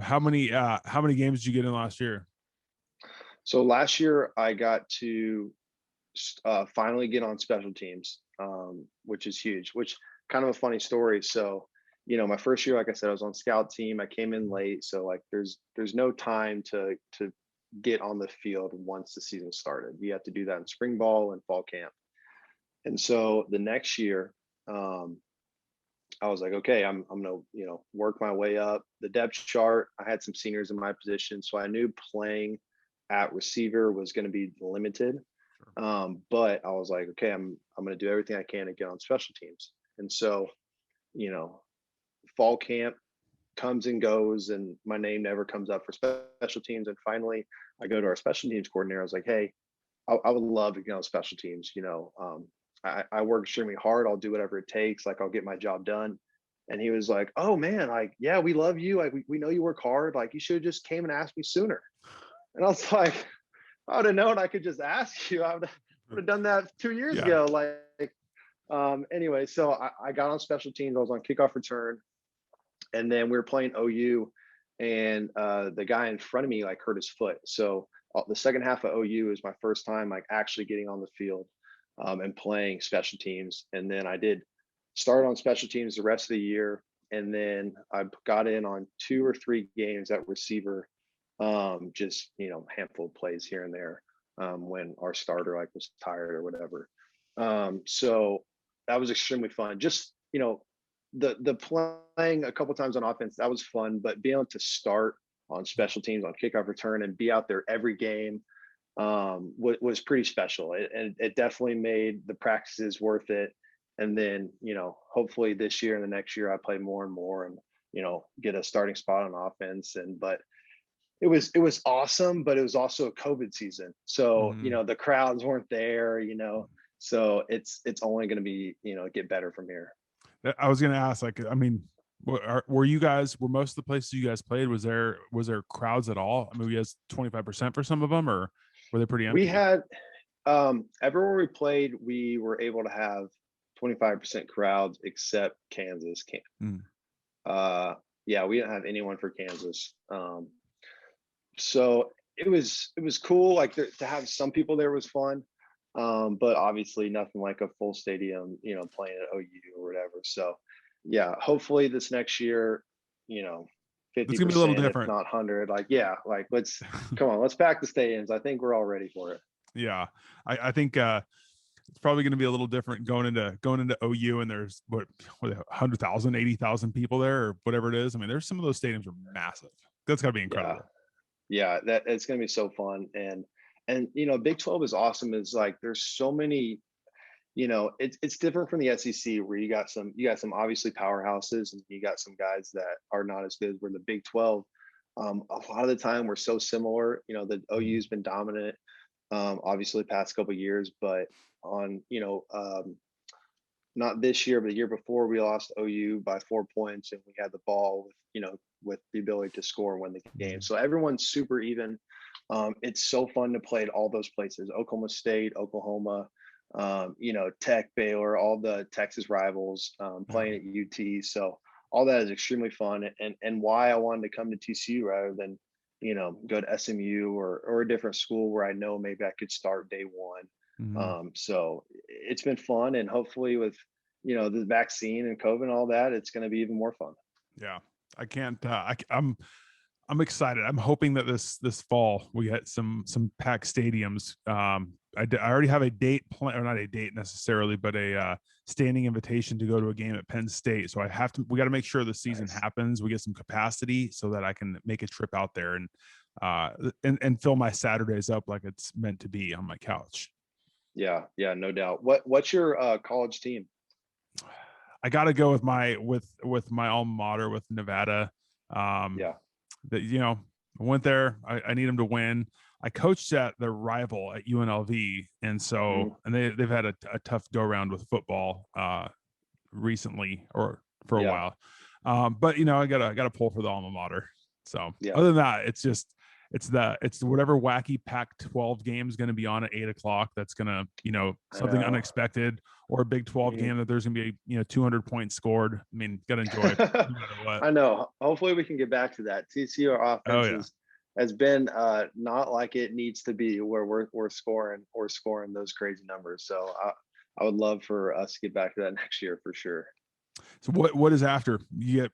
How many games did you get in last year? So last year I got to finally get on special teams, which is huge, which kind of a funny story. So, my first year, like I said, I was on scout team. I came in late. So like there's no time to get on the field once the season started. You have to do that in spring ball and fall camp. And so the next year, I was like, okay, I'm gonna, work my way up the depth chart. I had some seniors in my position, so I knew playing at receiver was going to be limited. But I was like, okay, I'm going to do everything I can to get on special teams. And so, fall camp comes and goes, and my name never comes up for special teams. And finally, I go to our special teams coordinator. I was like, hey, I would love to get on special teams. I work extremely hard. I'll do whatever it takes. Like I'll get my job done. And he was like, oh man, like, yeah, we love you. Like we know you work hard. Like you should have just came and asked me sooner. And I was like, I would have known I could just ask you. I would have done that 2 years ago. Anyway, so I got on special teams. I was on kickoff return. And then we were playing OU, and the guy in front of me like hurt his foot. So the second half of OU is my first time like actually getting on the field and playing special teams. And then I did start on special teams the rest of the year. And then I got in on 2 or 3 games at receiver, just, handful of plays here and there when our starter like was tired or whatever. So that was extremely fun. Just, the playing a couple times on offense, that was fun, but being able to start on special teams on kickoff return and be out there every game was pretty special. It definitely made the practices worth it. And then, hopefully this year and the next year I play more and more and, get a starting spot on offense. But it was awesome, but it was also a COVID season. So, the crowds weren't there, so it's only going to be, get better from here. I was going to ask, like, I mean, were most of the places you guys played, was there crowds at all? I mean, we had 25% for some of them, or were they pretty empty? We had, everywhere we played, we were able to have 25% crowds except Kansas. Yeah, we didn't have anyone for Kansas. So it was cool. Like to have some people there was fun. But obviously nothing like a full stadium, playing at OU or whatever. So yeah, hopefully this next year, 50%, it's gonna be a little different, if not 100. Like, yeah, like let's come on, let's pack the stadiums. I think we're all ready for it. Yeah. I think it's probably going to be a little different going into OU, and there's what 100,000, 80,000 people there, or whatever it is. I mean, there's some of those stadiums are massive. That's got to be incredible. Yeah, that it's going to be so fun. And Big 12 is awesome. Is like there's so many. It's different from the SEC, where you got some obviously powerhouses, and you got some guys that are not as good. Where the Big 12, a lot of the time we're so similar. The OU's been dominant, obviously the past couple of years, but on not this year, but the year before, we lost OU by 4 points, and we had the ball with the ability to score and win the game. So everyone's super even. It's so fun to play at all those places: Oklahoma State, Oklahoma, Tech, Baylor, all the Texas rivals, playing at UT. So all that is extremely fun, and why I wanted to come to TCU rather than go to SMU or a different school where I know maybe I could start day one. So it's been fun, and hopefully with the vaccine and COVID and all that, it's going to be even more fun. Yeah, I can't. I'm excited. I'm hoping that this fall we get some packed stadiums. I already have a date plan, or not a date necessarily, but a standing invitation to go to a game at Penn State. So we got to make sure the season happens. We get some capacity so that I can make a trip out there and fill my Saturdays up like it's meant to be on my couch. Yeah, no doubt. What's your college team? I got to go with my alma mater, with Nevada. I went there. I need them to win. I coached at their rival at UNLV, and so and they've had a tough go around with football recently, or for a while. But I gotta pull for the alma mater. So other than that, it's whatever wacky Pac-12 game is going to be on at 8:00. That's going to something unexpected, or a Big 12 game that there's going to be 200 points scored. I mean, got to enjoy it no matter what. I know. Hopefully we can get back to that. TCU offense has been not like it needs to be, where we're scoring those crazy numbers. So I would love for us to get back to that next year for sure. So what is after you get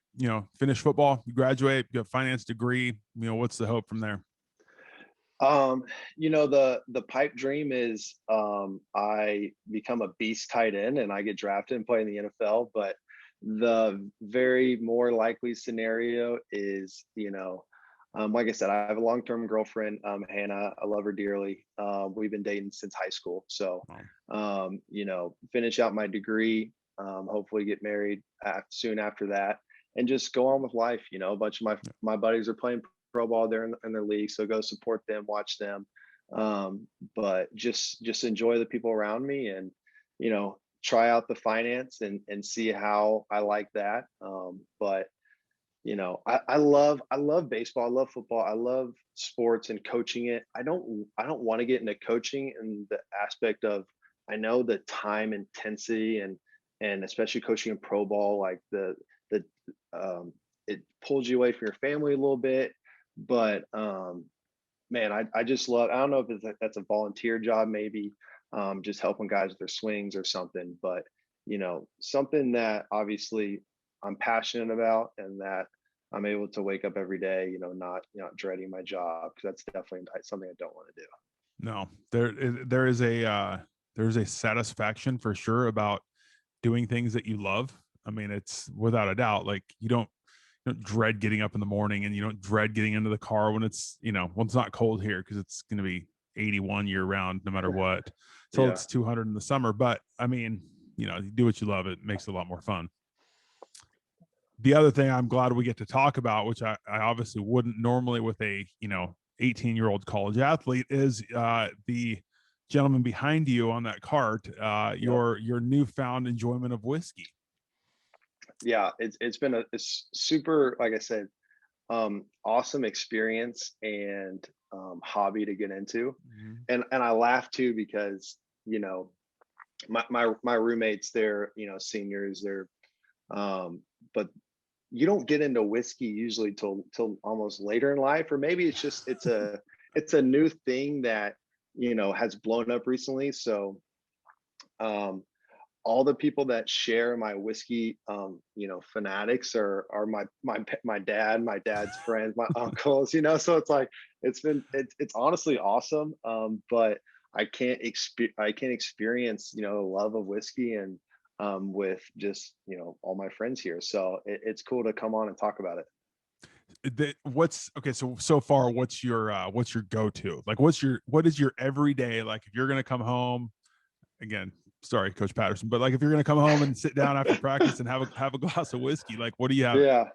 finish football, you graduate, you have a finance degree, what's the hope from there? The pipe dream is I become a beast tight end and I get drafted and play in the NFL. But the very more likely scenario is, like I said, I have a long-term girlfriend, Hannah. I love her dearly. We've been dating since high school. So, finish out my degree, hopefully get married soon after that, and just go on with life. A bunch of my buddies are playing pro ball there in their league, so go support them, watch them, but just enjoy the people around me, and try out the finance and see how I like that. But I love baseball, I love football, I love sports and coaching it. I don't want to get into coaching in the aspect of, I know the time intensity and especially coaching in pro ball, like the it pulls you away from your family a little bit. But man, I just love, I don't know if that's a volunteer job, maybe just helping guys with their swings or something, but something that obviously I'm passionate about, and that I'm able to wake up every day, not dreading my job, because that's definitely something I don't want to do. No, there is a satisfaction for sure about doing things that you love. I mean, it's without a doubt, like you don't dread getting up in the morning, and you don't dread getting into the car when it's it's not cold here, because it's going to be 81 year round no matter what. So it's 200 in the summer, but I mean, you do what you love, it makes it a lot more fun. The other thing I'm glad we get to talk about, which I obviously wouldn't normally with a 18-year-old college athlete, is the gentleman behind you on that cart, your newfound enjoyment of whiskey. Yeah, it's been a super, like I said, awesome experience and hobby to get into. And I laugh too, because my roommates, they're seniors, they're but you don't get into whiskey usually till almost later in life, or maybe it's a new thing that has blown up recently. So all the people that share my whiskey fanatics are my dad, my dad's friends, my uncles, so it's like it's honestly awesome. But I can't experience, the love of whiskey and with just, all my friends here. So it's cool to come on and talk about it. What's okay? So far, what's your go-to? Like, what is your everyday, like, if you're gonna come home again? Sorry, Coach Patterson, but like, if you're gonna come home and sit down after practice and have a glass of whiskey, like, what do you have? Yeah.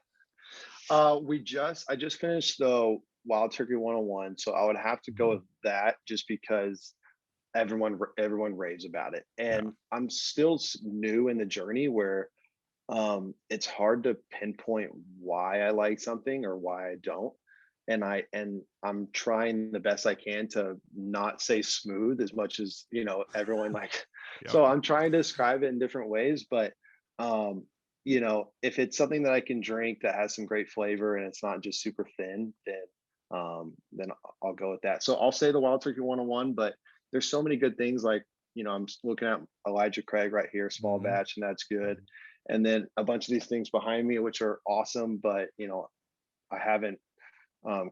I just finished the Wild Turkey 101, so I would have to go with that just because everyone raves about it. Yeah, And I'm still new in the journey where it's hard to pinpoint why I like something or why I don't. And I'm trying the best I can to not say smooth as much as everyone like. yep, So I'm trying to describe it in different ways, but um, if it's something that I can drink that has some great flavor and it's not just super thin, then I'll go with that. So I'll say the Wild Turkey 101, but there's so many good things like I'm looking at Elijah Craig right here, small hmm batch, and that's good. And then a bunch of these things behind me, which are awesome, but I haven't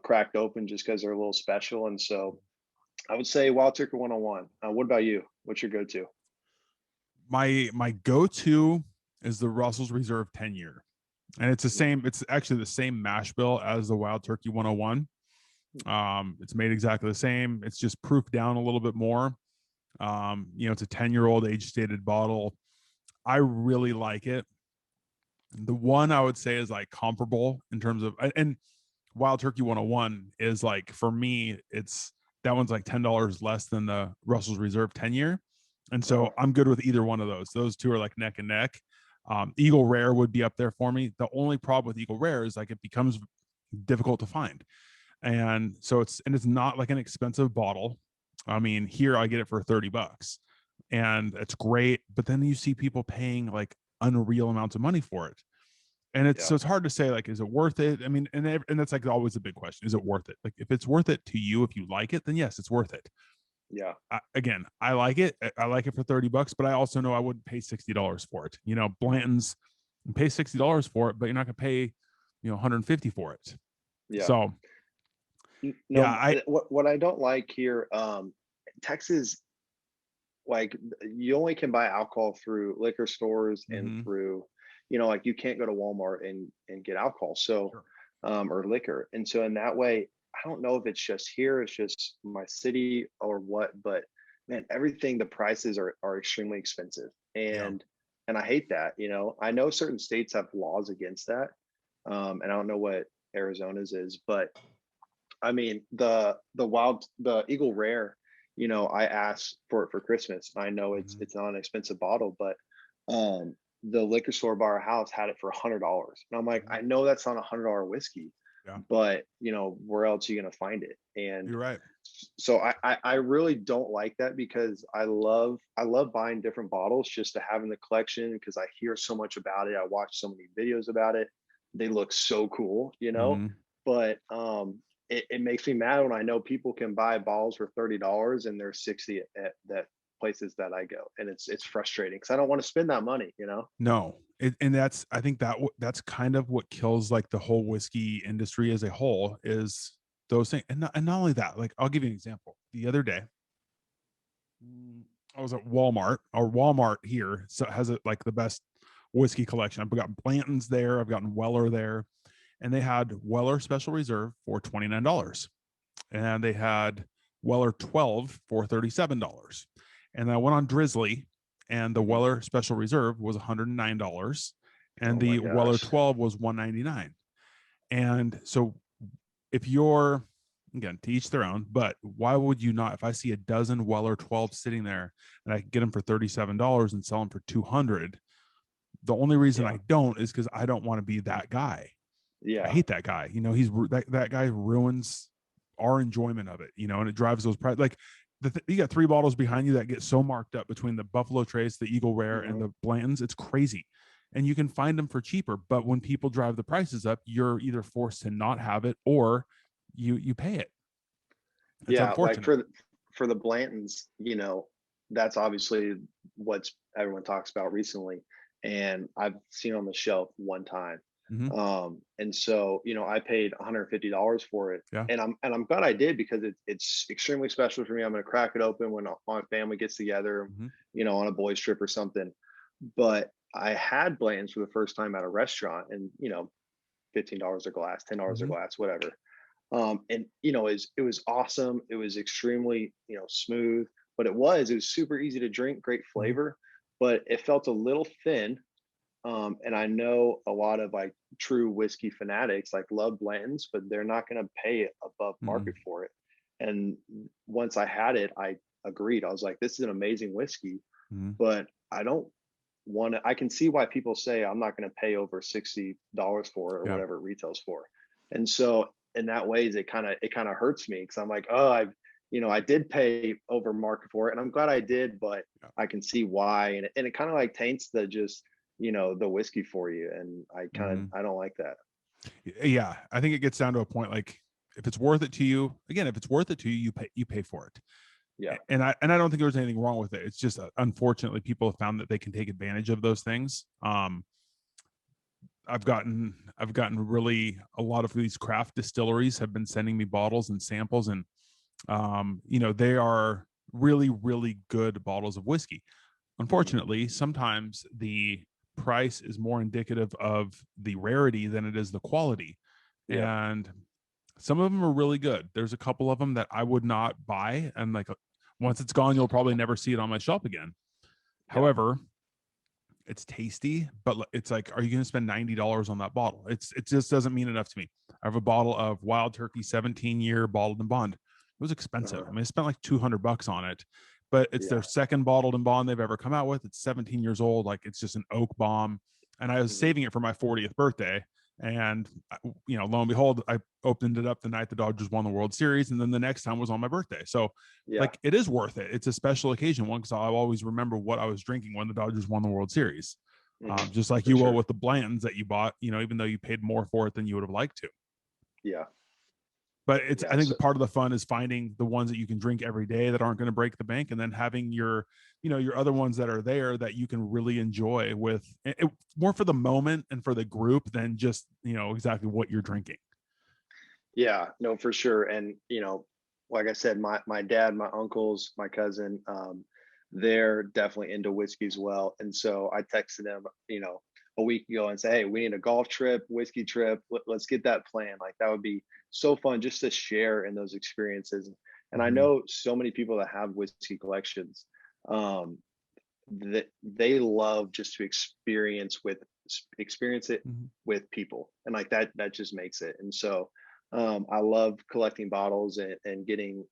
cracked open just because they're a little special. And so I would say Wild Turkey 101. What about you? What's your go-to? my go-to is the Russell's Reserve 10-year, and it's the same. It's actually the same mash bill as the Wild Turkey 101. It's made exactly the same. It's just proofed down a little bit more. It's a 10-year-old age stated bottle. I really like it. The one I would say is like comparable in terms of, and Wild Turkey 101 is like, for me, it's that one's like $10 less than the Russell's Reserve 10-year. And so Oh, I'm good with either one of those. Those two are like neck and neck. Eagle Rare would be up there for me. The only problem with Eagle Rare is like it becomes difficult to find. And so it's not like an expensive bottle. I mean, here I get it for $30 and it's great. But then you see people paying like unreal amounts of money for it. And yeah, so it's hard to say, like, is it worth it? I mean, and that's like always a big question. Is it worth it? Like, if it's worth it to you, if you like it, then yes, it's worth it. yeah, Again, I like it. I like it for $30, but I also know I wouldn't pay $60 for it. Blanton's, you pay $60 for it, but you're not going to pay, 150 for it. yeah. So yeah, No, what I don't like here, Texas, like you only can buy alcohol through liquor stores and mhm, through, like you can't go to Walmart and get alcohol. So, sure. or liquor. And so in that way, I don't know if it's just here, it's just my city or what, but man, everything, the prices are extremely expensive. Yeah. And I hate that, I know certain states have laws against that. And I don't know what Arizona's is, but I mean, the Eagle Rare, I asked for it for Christmas. I know it's Mhm. it's not an expensive bottle, but the liquor store by our house had it for $100. And I'm like, Mhm. I know that's not $100 whiskey, Yeah. but where else are you gonna find it? And You're right. so I really don't like that because I love buying different bottles just to have in the collection because I hear so much about it. I watch so many videos about it. They look so cool. Mhm. But it makes me mad when I know people can buy bottles for $30 and they're 60 at that places that I go. And it's frustrating because I don't want to spend that money. No, and that's, I think that's kind of what kills like the whole whiskey industry as a whole is those things. And not only that, like, I'll give you an example. The other day, mm, I was at Walmart, or Walmart here, so has it like the best whiskey collection. I've got Blanton's there, I've gotten Weller there, and they had Weller Special Reserve for $29, and they had Weller 12 for $37. And I went on Drizzly, and the Mhm. Weller Special Reserve was $109, and Oh my the Weller gosh. 12 was $199. And so, if you're, again, to each their own, but why would you not? If I see a dozen Weller 12 sitting there and I can get them for $37 and sell them for 200, the only reason Yeah. I don't is because I don't want to be that guy. I Yeah. hate that guy. That guy ruins our enjoyment of it, and it drives those price. Like, you got three bottles behind you that get so marked up between the Buffalo Trace, the Eagle Rare, and Mhm. the Blantons. It's crazy. And you can find them for cheaper. But when people drive the prices up, you're either forced to not have it or you pay it. It's Yeah, like unfortunate. for the Blantons, that's obviously what's everyone talks about recently. And I've seen on the shelf one time. Mhm. And so, I paid $150 for it, Yeah. and I'm glad I did, because it's extremely special for me. I'm going to crack it open when my family gets together, Mhm. on a boys trip or something. But I had Blanton's for the first time at a restaurant, and $15 a glass, $10 a Mhm. glass, whatever. And it was awesome. It was extremely smooth, but it was super easy to drink, great Mhm. flavor, but it felt a little thin. And I know a lot of like true whiskey fanatics like love Blanton's, but they're not going to pay above market Mhm. for it. And once I had it, I agreed. I was like, this is an amazing whiskey, Mhm. but I don't want to. I can see why people say I'm not going to pay over $60 for it or Yeah. whatever it retails for. And so in that ways, it kind of hurts me, because I'm like, oh, I did pay over market for it, and I'm glad I did, but Yeah. I can see why, and it kind of like taints the whiskey for you, and Mhm. I don't like that. Yeah. I think it gets down to a point like if it's worth it to you, again, if it's worth it to you, you pay for it. Yeah. And I don't think there's anything wrong with it. It's just unfortunately people have found that they can take advantage of those things. I've gotten really a lot of these craft distilleries have been sending me bottles and samples, and they are really, really good bottles of whiskey. Hmm. Unfortunately, sometimes the price is more indicative of the rarity than it is the quality. Yeah. And some of them are really good. There's a couple of them that I would not buy. And like once it's gone, you'll probably never see it on my shelf again. Yeah. However, it's tasty, but it's like, are you going to spend $90 on that bottle? It just doesn't mean enough to me. I have a bottle of Wild Turkey 17-year bottled in bond. It was expensive. I Uh-huh. mean, I spent like $200 on it, but it's their Yeah. second bottled in bond they've ever come out with. It's 17 years old. Like it's just an oak bomb. And I was Hmm. saving it for my 40th birthday. And lo and behold, I opened it up the night the Dodgers won the World Series, and then the next time was on my birthday. So, Yeah. like, it is worth it. It's a special occasion one because I'll always remember what I was drinking when the Dodgers won the World Series. Hmm. Just like For you will sure. with the Blantons that you bought, even though you paid more for it than you would have liked to. Yeah. But I Yeah. think the So part of the fun is finding the ones that you can drink every day that aren't going to break the bank, and then having your other ones that are there that you can really enjoy with more for the moment and for the group than just exactly what you're drinking. yeah, no, for sure. And like I said, my dad, my uncles, my cousin, they're definitely into whiskey as well. And so I texted them, a week ago and say, hey, we need a golf trip, whiskey trip. Let's get that planned. Like that would be so fun just to share in those experiences. And I Mm-hmm. know so many people that have whiskey collections, um, that they love just to experience it Mm-hmm. with people, and like that just makes it. And so I love collecting bottles and getting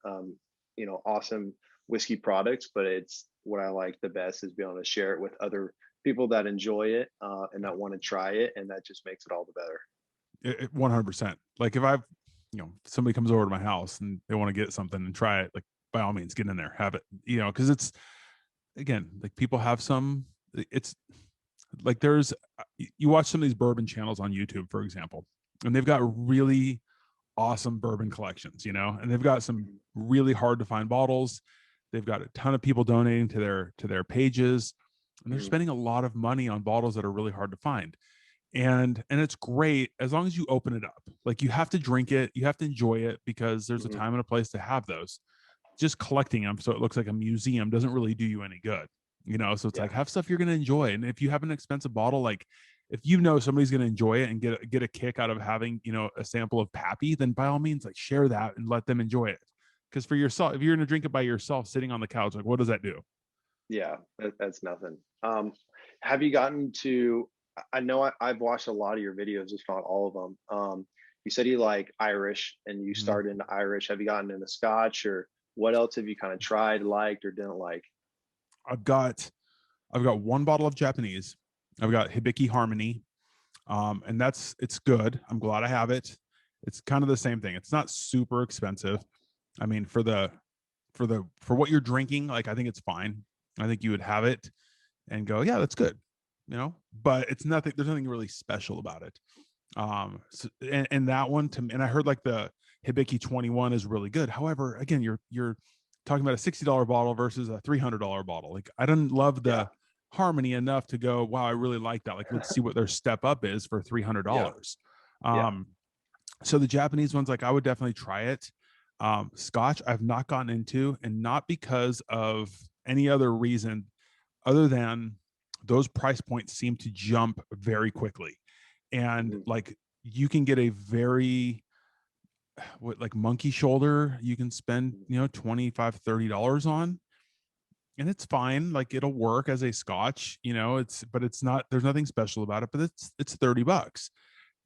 awesome whiskey products, but it's what I like the best is being able to share it with other people that enjoy it, and that want to try it, and that just makes it all the better. 100%. Like if somebody comes over to my house and they want to get something and try it, like by all means, get in there, have it, because it's again, like people have some, it's like you watch some of these bourbon channels on YouTube, for example, and they've got really awesome bourbon collections, and they've got some Mhm. really hard to find bottles. They've got a ton of people donating to their pages, and they're Mhm. spending a lot of money on bottles that are really hard to find. And it's great as long as you open it up. Like you have to drink it, you have to enjoy it because there's a Mhm. time and a place to have those. Just collecting them so it looks like a museum doesn't really do you any good. So it's Yeah. like have stuff you're going to enjoy. And if you have an expensive bottle, like if somebody's going to enjoy it and get a kick out of having a sample of Pappy, then by all means like share that and let them enjoy it. Because for yourself, if you're going to drink it by yourself sitting on the couch, like what does that do? Yeah, that's nothing. Have you gotten to? I know I've watched a lot of your videos, if not all of them. You said you like Irish, and you Mhm. started into Irish. Have you gotten into Scotch, or what else have you kind of tried, liked, or didn't like? I've got I've got one bottle of Japanese. I've got Hibiki Harmony, and it's good. I'm glad I have it. It's kind of the same thing. It's not super expensive. I mean, for what you're drinking, like I think it's fine. I think you would have it and go, yeah, that's good, But it's nothing. There's nothing really special about it. And that one to me, and I heard like the Hibiki 21 is really good. However, again, you're talking about a $60 bottle versus a $300 bottle. Like I didn't love Yeah. the harmony enough to go, wow, I really like that. Like, let's see what their step up is for Yeah. $300. Yeah. So the Japanese ones, like I would definitely try it. Scotch, I've not gotten into, and not because of any other reason other than those price points seem to jump very quickly. And Mhm. like you can get a very what like monkey shoulder you can spend, you know, 25 $30 on, and it's fine. Like it'll work as a scotch, you know, but it's not, there's nothing special about it, but it's $30.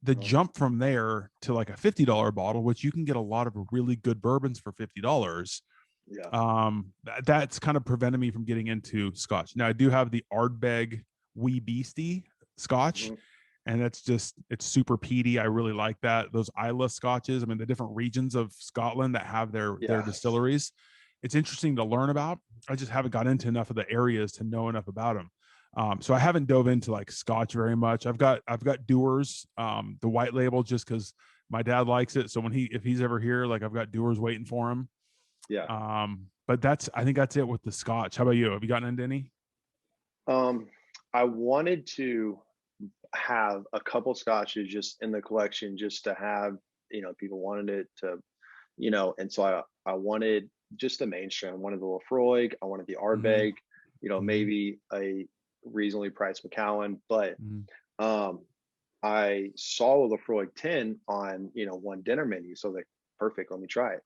The Uh, jump from there to like a $50 bottle, which you can get a lot of really good bourbons for $50, yeah. that's kind of prevented me from getting into scotch. Now I do have the Ardbeg Wee Beastie scotch, Mhm. and it's super peaty. I really like that. Those Isla scotches, I mean, the different regions of Scotland that have their Yeah. distilleries, it's interesting to learn about. I just haven't got into enough of the areas to know enough about them. So I haven't dove into like scotch very much. I've got Dewar's, the white label, just because my dad likes it. So if he's ever here, like I've got Dewar's waiting for him. Yeah. But I think that's it with the scotch. How about you? Have you gotten into any? Um, I wanted to have a couple scotches just in the collection just to have, people wanted it to, and so I wanted just the mainstream. I wanted the Lafroig, I wanted the Mm-hmm. Ardbeg, Mm-hmm. maybe a reasonably priced Macallan, but Mm-hmm. um I saw a Lafroig 10 on, one dinner menu. So like, perfect, let me try it.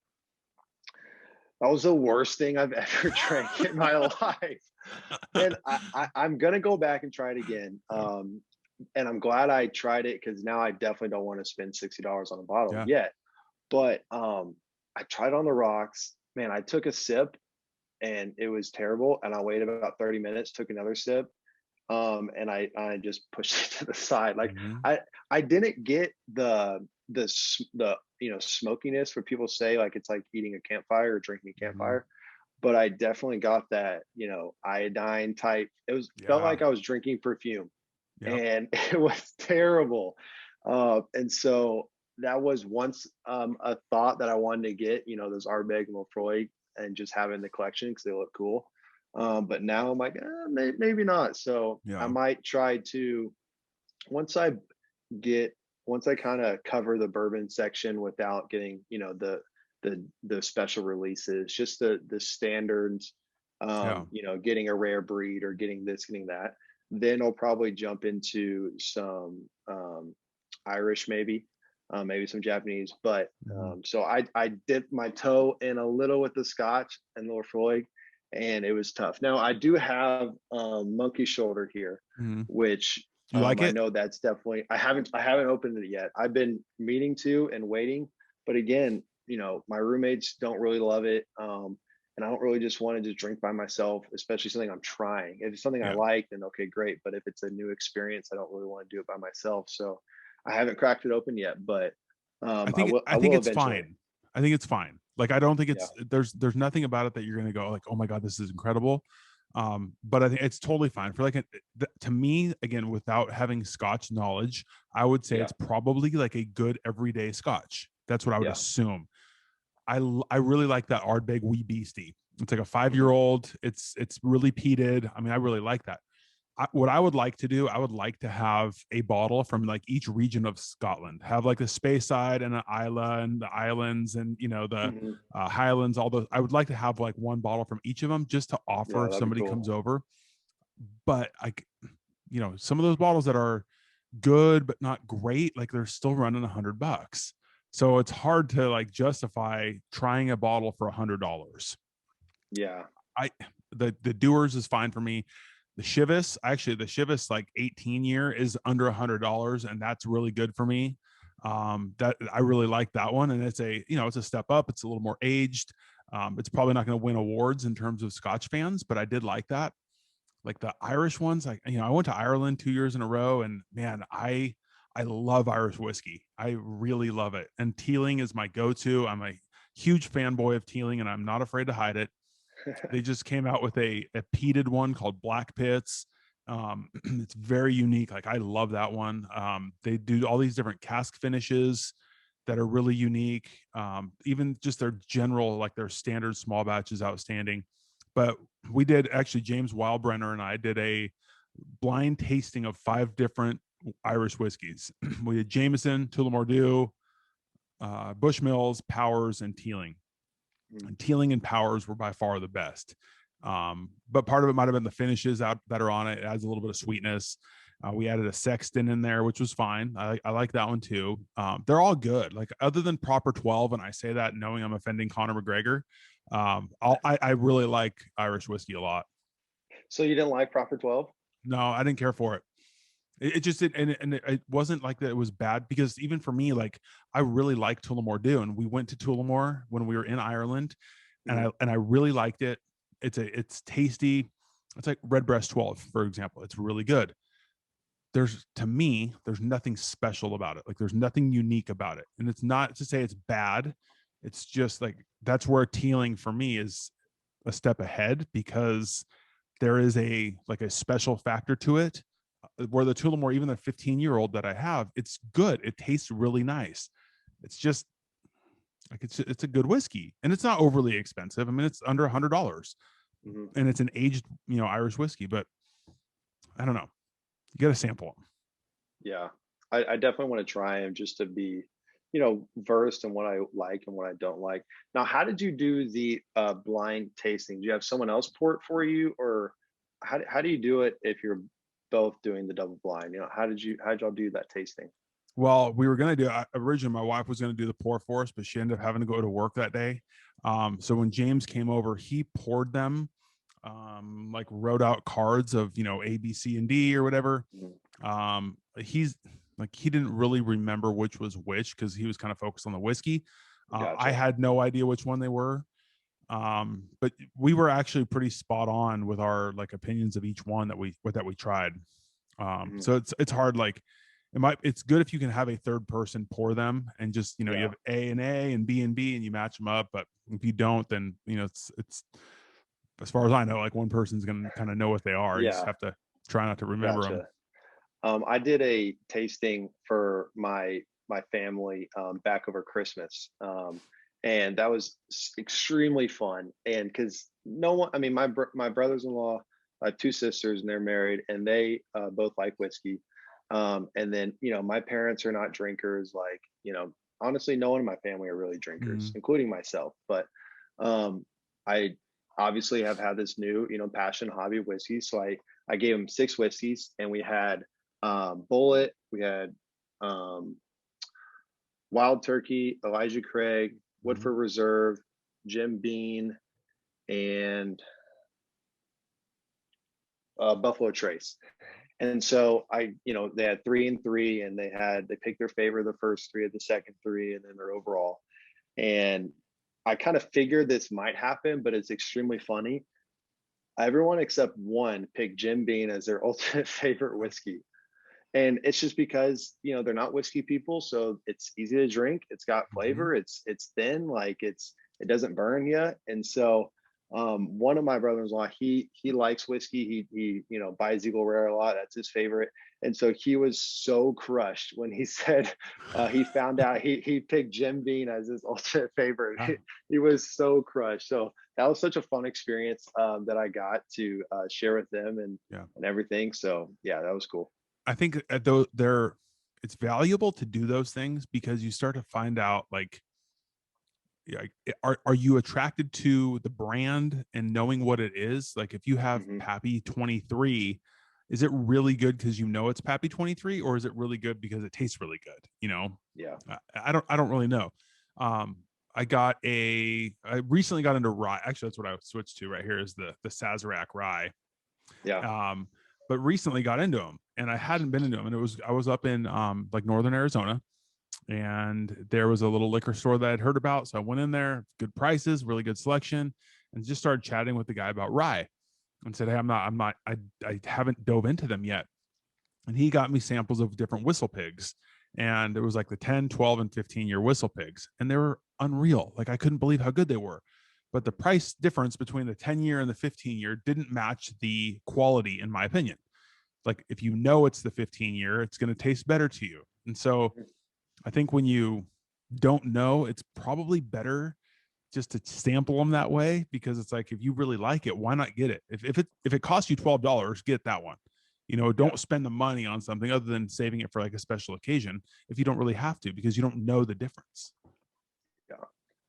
That was the worst thing I've ever drank in my life. And I'm gonna go back and try it again. And I'm glad I tried it because now I definitely don't want to spend $60 on a bottle Yeah. yet. But I tried on the rocks. Man, I took a sip and it was terrible. And I waited about 30 minutes, took another sip, and I just pushed it to the side. Like Mm-hmm. I didn't get the smokiness where people say like it's like eating a campfire or drinking a Mm-hmm. campfire, but I definitely got that iodine type. It was felt Yeah. like I was drinking perfume, Yep. and it was terrible. And so that was once a thought that I wanted to get, those Ardbeg and Lafroy, and just have it in the collection because they look cool. But now I'm like, maybe not. So I Yeah. might try to once I get once I kind of cover the bourbon section without getting, the special releases, just the standards, Yeah. getting a rare breed or getting this, getting that. Then I'll probably jump into some Irish, maybe some Japanese. But Mm-hmm. so I dipped my toe in a little with the Scotch and the Lafroig, and it was tough. Now I do have Monkey Shoulder here, Mm-hmm. which You like I it? know that's definitely I haven't opened it yet. I've been meaning to and waiting, but again, my roommates don't really love it. And I don't really just want to just drink by myself, especially something I'm trying. If it's something I Yeah. like, then okay, great. But if it's a new experience, I don't really want to do it by myself. So I haven't cracked it open yet, but I will. I I think will it's eventually. fine. I think it's fine. Like I don't think Yeah. there's nothing about it that you're gonna go like, oh my god, this is incredible. But I think it's totally fine for like to me again, without having Scotch knowledge, I would say Yeah. it's probably like a good everyday Scotch. That's what I would Yeah. assume. I really like that Ardbeg Wee Beastie. It's like a 5 year Hmm. old. It's really peated. I mean, I really like that. What I would like to do, I would like to have a bottle from like each region of Scotland. Have like the Speyside and an Isla and the islands and the Hmm. Highlands. All those. I would like to have like one bottle from each of them just to offer Yeah, if that'd be somebody cool. comes over. But like, some of those bottles that are good but not great, like they're still running $100. So it's hard to like justify trying a bottle for $100. Yeah. I the Doers is fine for me. The Chivas like 18 year is under $100, and that's really good for me. That I really like that one, and it's a step up. It's a little more aged. It's probably not going to win awards in terms of Scotch fans, but I did like that. Like the Irish ones, like I went to Ireland 2 years in a row, and man, I love Irish whiskey. I really love it, and Teeling is my go-to. I'm a huge fanboy of Teeling, and I'm not afraid to hide it. They just came out with a peated one called Black Pits. It's very unique. Like I love that one. They do all these different cask finishes that are really unique. Even just their general, like their standard small batch is outstanding. But we did actually, James Wildbrenner and I did blind tasting of 5 different Irish whiskeys. We had Jameson, Tullamore Dew, Bushmills, Powers, and Teeling. And Teeling and Powers were by far the best. But part of it might have been the finishes out that are on it. It adds a little bit of sweetness. We added a Sexton in there, which was fine. I like that one too. They're all good. Like other than Proper 12, and I say that knowing I'm offending Conor McGregor, I really like Irish whiskey a lot. So you didn't like Proper 12? No, I didn't care for it. It just it wasn't like that. It was bad because even for me, like I really like Tullamore Dew, and we went to Tullamore when we were in Ireland, and I really liked it. It's tasty. It's like Redbreast 12, for example. It's really good. To me, there's nothing special about it. Like there's nothing unique about it, and it's not to say it's bad. It's just like that's where Teeling for me is a step ahead because there is a special factor to it where the Tullamore, even the 15-year-old that I have, it's good. It tastes really nice. It's just like it's a good whiskey, and it's not overly expensive. I mean, it's under $100, and it's an aged Irish whiskey. But I don't know. You got to sample them. Yeah, I definitely want to try them just to be, versed in what I like and what I don't like. Now, how did you do the blind tasting? Do you have someone else pour it for you, or how do you do it if you're both doing the double blind? How did y'all do that tasting? Well, we were going to do originally, my wife was going to do the pour for us, but she ended up having to go to work that day. So when James came over, he poured them, like wrote out cards of, A, B, C, and D or whatever. He's like, he didn't really remember which was which because he was kind of focused on the whiskey. Gotcha. I had no idea which one they were. But we were actually pretty spot on with our like opinions of each one that we tried. So it's hard. Like it's good if you can have a third person pour them and just, you have A and B and B and you match them up. But if you don't, then, it's as far as I know, like one person's going to kind of know what they are. You just have to try not to remember them. I did a tasting for my family back over Christmas. And that was extremely fun. And because my brothers-in-law, I have 2 sisters and they're married and they both like whiskey. And then, my parents are not drinkers. Like, honestly, no one in my family are really drinkers, including myself. But I obviously have had this new, passion hobby of whiskey. So I gave them 6 whiskeys and we had Bullet, we had Wild Turkey, Elijah Craig, Woodford Reserve, Jim Beam, and Buffalo Trace. And so they had 3 and 3, and they picked their favorite of the first 3, of the second 3, and then their overall. And I kind of figured this might happen, but it's extremely funny. Everyone except one picked Jim Beam as their ultimate favorite whiskey. And it's just because, they're not whiskey people. So it's easy to drink. It's got flavor. It's thin, like it doesn't burn you. And so one of my brothers-in-law, he likes whiskey. He buys Eagle Rare a lot. That's his favorite. And so he was so crushed when he said he found out he picked Jim Beam as his ultimate favorite. Wow. He was so crushed. So that was such a fun experience that I got to share with them and everything. So yeah, that was cool. I think it's valuable to do those things because you start to find out like, are you attracted to the brand and knowing what it is? Like if you have Pappy 23, is it really good because it's Pappy 23, or is it really good because it tastes really good? Yeah. I don't really know. I recently got into rye. Actually, that's what I switched to right here is the Sazerac rye. Yeah. But recently got into them and I hadn't been into them. And I was up in like Northern Arizona and there was a little liquor store that I'd heard about. So I went in there, good prices, really good selection, and just started chatting with the guy about rye and said, hey, I haven't dove into them yet. And he got me samples of different whistle pigs. And it was like the 10, 12, and 15-year whistle pigs. And they were unreal. Like I couldn't believe how good they were. But the price difference between the 10-year and the 15-year didn't match the quality, in my opinion. Like if it's the 15-year, it's going to taste better to you. And so I think when you don't know, it's probably better just to sample them that way, because it's like, if you really like it, why not get it? If it costs you $12, get that one. Don't spend the money on something other than saving it for like a special occasion if you don't really have to, because you don't know the difference. Yeah,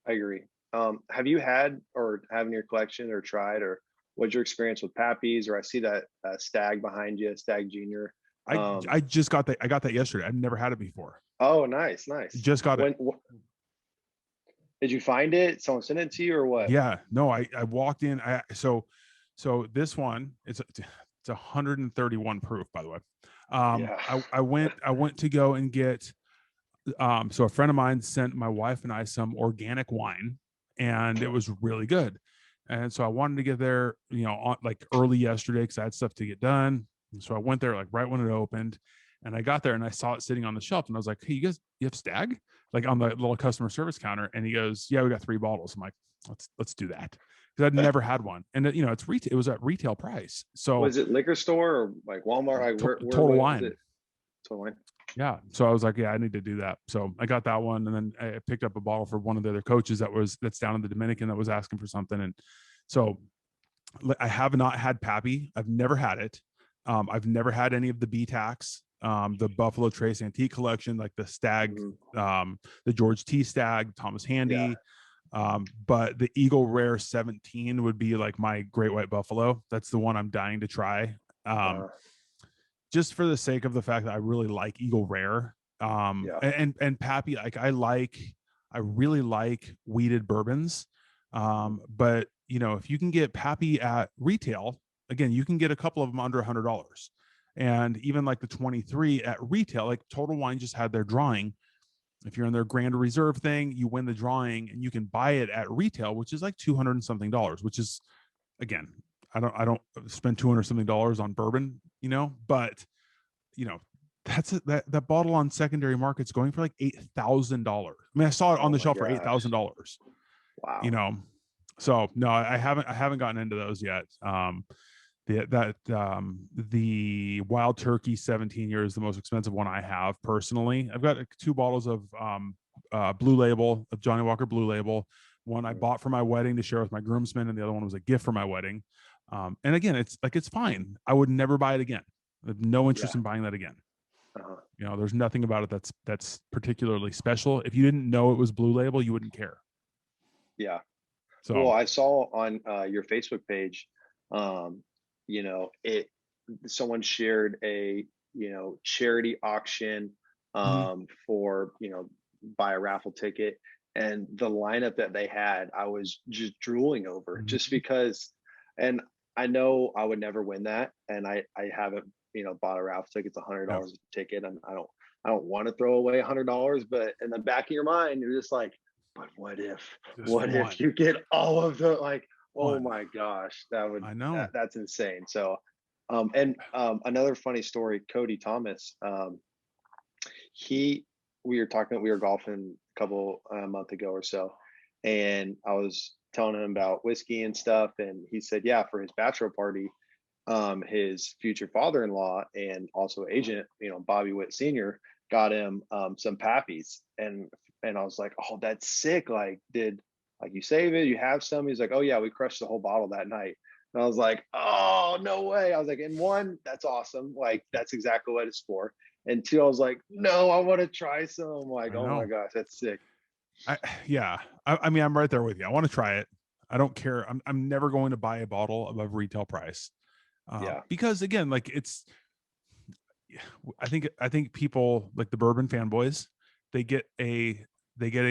I agree. Have you had or have in your collection or tried, or what's your experience with Pappies? Or I see that Stag behind you, Stag Junior. I just got that. I got that yesterday. I've never had it before. Oh, nice, nice. Just got it. Did you find it? Someone sent it to you or what? Yeah, no, I walked in. So this one, it's 131 proof, by the way. Yeah. I went to go and get, so a friend of mine sent my wife and I some organic wine, and it was really good. And so I wanted to get there, like early yesterday, because I had stuff to get done. And so I went there like right when it opened, and I got there and I saw it sitting on the shelf, and I was like, "Hey, you have Stag?" Like on the little customer service counter, and he goes, "Yeah, we got 3 bottles." I'm like, "Let's do that," because I'd never had one, and it's retail. It was at retail price. So Was it liquor store or like Walmart? Like Total Wine. Was it? Total Wine. Yeah. So I was like, yeah, I need to do that. So I got that one, and then I picked up a bottle for one of the other coaches that's down in the Dominican that was asking for something. And so I have not had Pappy. I've never had it. I've never had any of the B-Tax, the Buffalo Trace Antique Collection, like the Stag, the George T. Stag, Thomas Handy. Yeah. But the Eagle Rare 17 would be like my Great White Buffalo. That's the one I'm dying to try. Just for the sake of the fact that I really like Eagle Rare. And Pappy, like I really like wheated bourbons. But if you can get Pappy at retail, again, you can get a couple of them under $100. And even like the 23 at retail, like Total Wine just had their drawing. If you're in their Grand Reserve thing, you win the drawing and you can buy it at retail, which is like $200 and something, which is, again, I don't spend $200 something on bourbon, but that bottle on secondary market's going for like $8,000. I mean, I saw it on the shelf for $8,000. Wow. So no, I haven't gotten into those yet. The Wild Turkey 17 year is the most expensive one I have personally. I've got 2 bottles of Blue Label, of Johnny Walker Blue Label. One I bought for my wedding to share with my groomsmen, and the other one was a gift for my wedding. And again, it's fine. I would never buy it again. I have no interest in buying that again. There's nothing about it that's particularly special. If you didn't know it was Blue Label, you wouldn't care. Yeah. So, well, I saw on your Facebook page, someone shared a charity auction for buy a raffle ticket, and the lineup that they had, I was just drooling over, just because. And I know I would never win that, and I haven't bought a raffle ticket. It's $100 a ticket, and I don't want to throw away $100, but in the back of your mind, you're just like, but what if you get all of the, like, oh my gosh, that would, I know that's insane. So another funny story, Cody Thomas, we were golfing a month ago or so, and I was telling him about whiskey and stuff, and he said, yeah, for his bachelor party, his future father-in-law and also agent, Bobby Witt Sr., got him some Pappies, and I was like, oh, that's sick. Like, you save it, you have some? He's like, oh yeah, we crushed the whole bottle that night. And I was like, oh, no way. I was like, and 1, that's awesome. Like, that's exactly what it's for. And 2, I was like, no, I want to try some. Like, oh my gosh, that's sick. I mean, I'm right there with you. I want to try it. I don't care. I'm never going to buy a bottle above retail price. Because again, like I think people like the bourbon fanboys, they get a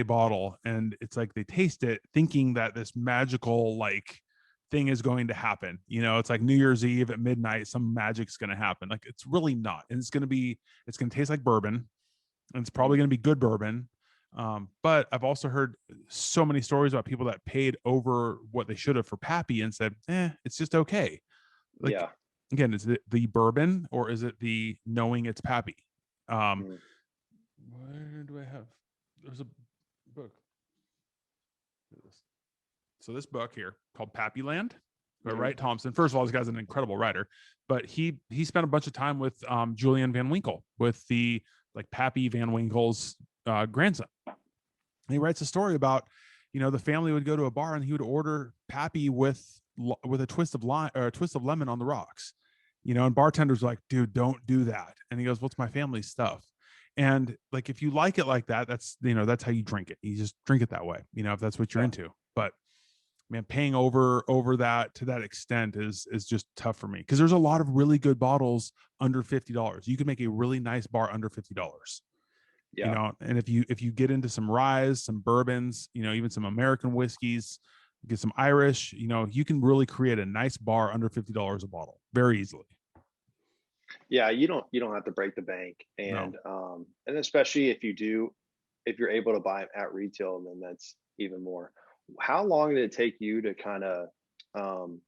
bottle, and it's like they taste it thinking that this magical like thing is going to happen. It's like New Year's Eve at midnight, some magic's going to happen. Like, it's really not. And it's going to taste like bourbon, and it's probably going to be good bourbon. But I've also heard so many stories about people that paid over what they should have for Pappy and said, it's just okay. Like, again, is it the bourbon, or is it the knowing it's Pappy? Where do I have? There's a book. So this book here called Pappy Land by Wright Thompson. First of all, this guy's an incredible writer, but he spent a bunch of time with Julian Van Winkle, with the like Pappy Van Winkle's grandson. And he writes a story about, the family would go to a bar and he would order Pappy with a twist of lime or a twist of lemon on the rocks. And bartender's like, dude, don't do that. And he goes, well, it's my family's stuff. And like, if you like it like that, that's how you drink it. You just drink it that way, if that's what you're Yeah. into. But man, paying over that to that extent is just tough for me, because there's a lot of really good bottles under $50. You can make a really nice bar under $50. Yeah. And if you get into some ryes, some bourbons, even some American whiskeys, get some Irish, you can really create a nice bar under $50 a bottle very easily. Yeah, you don't have to break the bank, No. and especially if you're able to buy them at retail, then that's even more. How long did it take you to kind of um,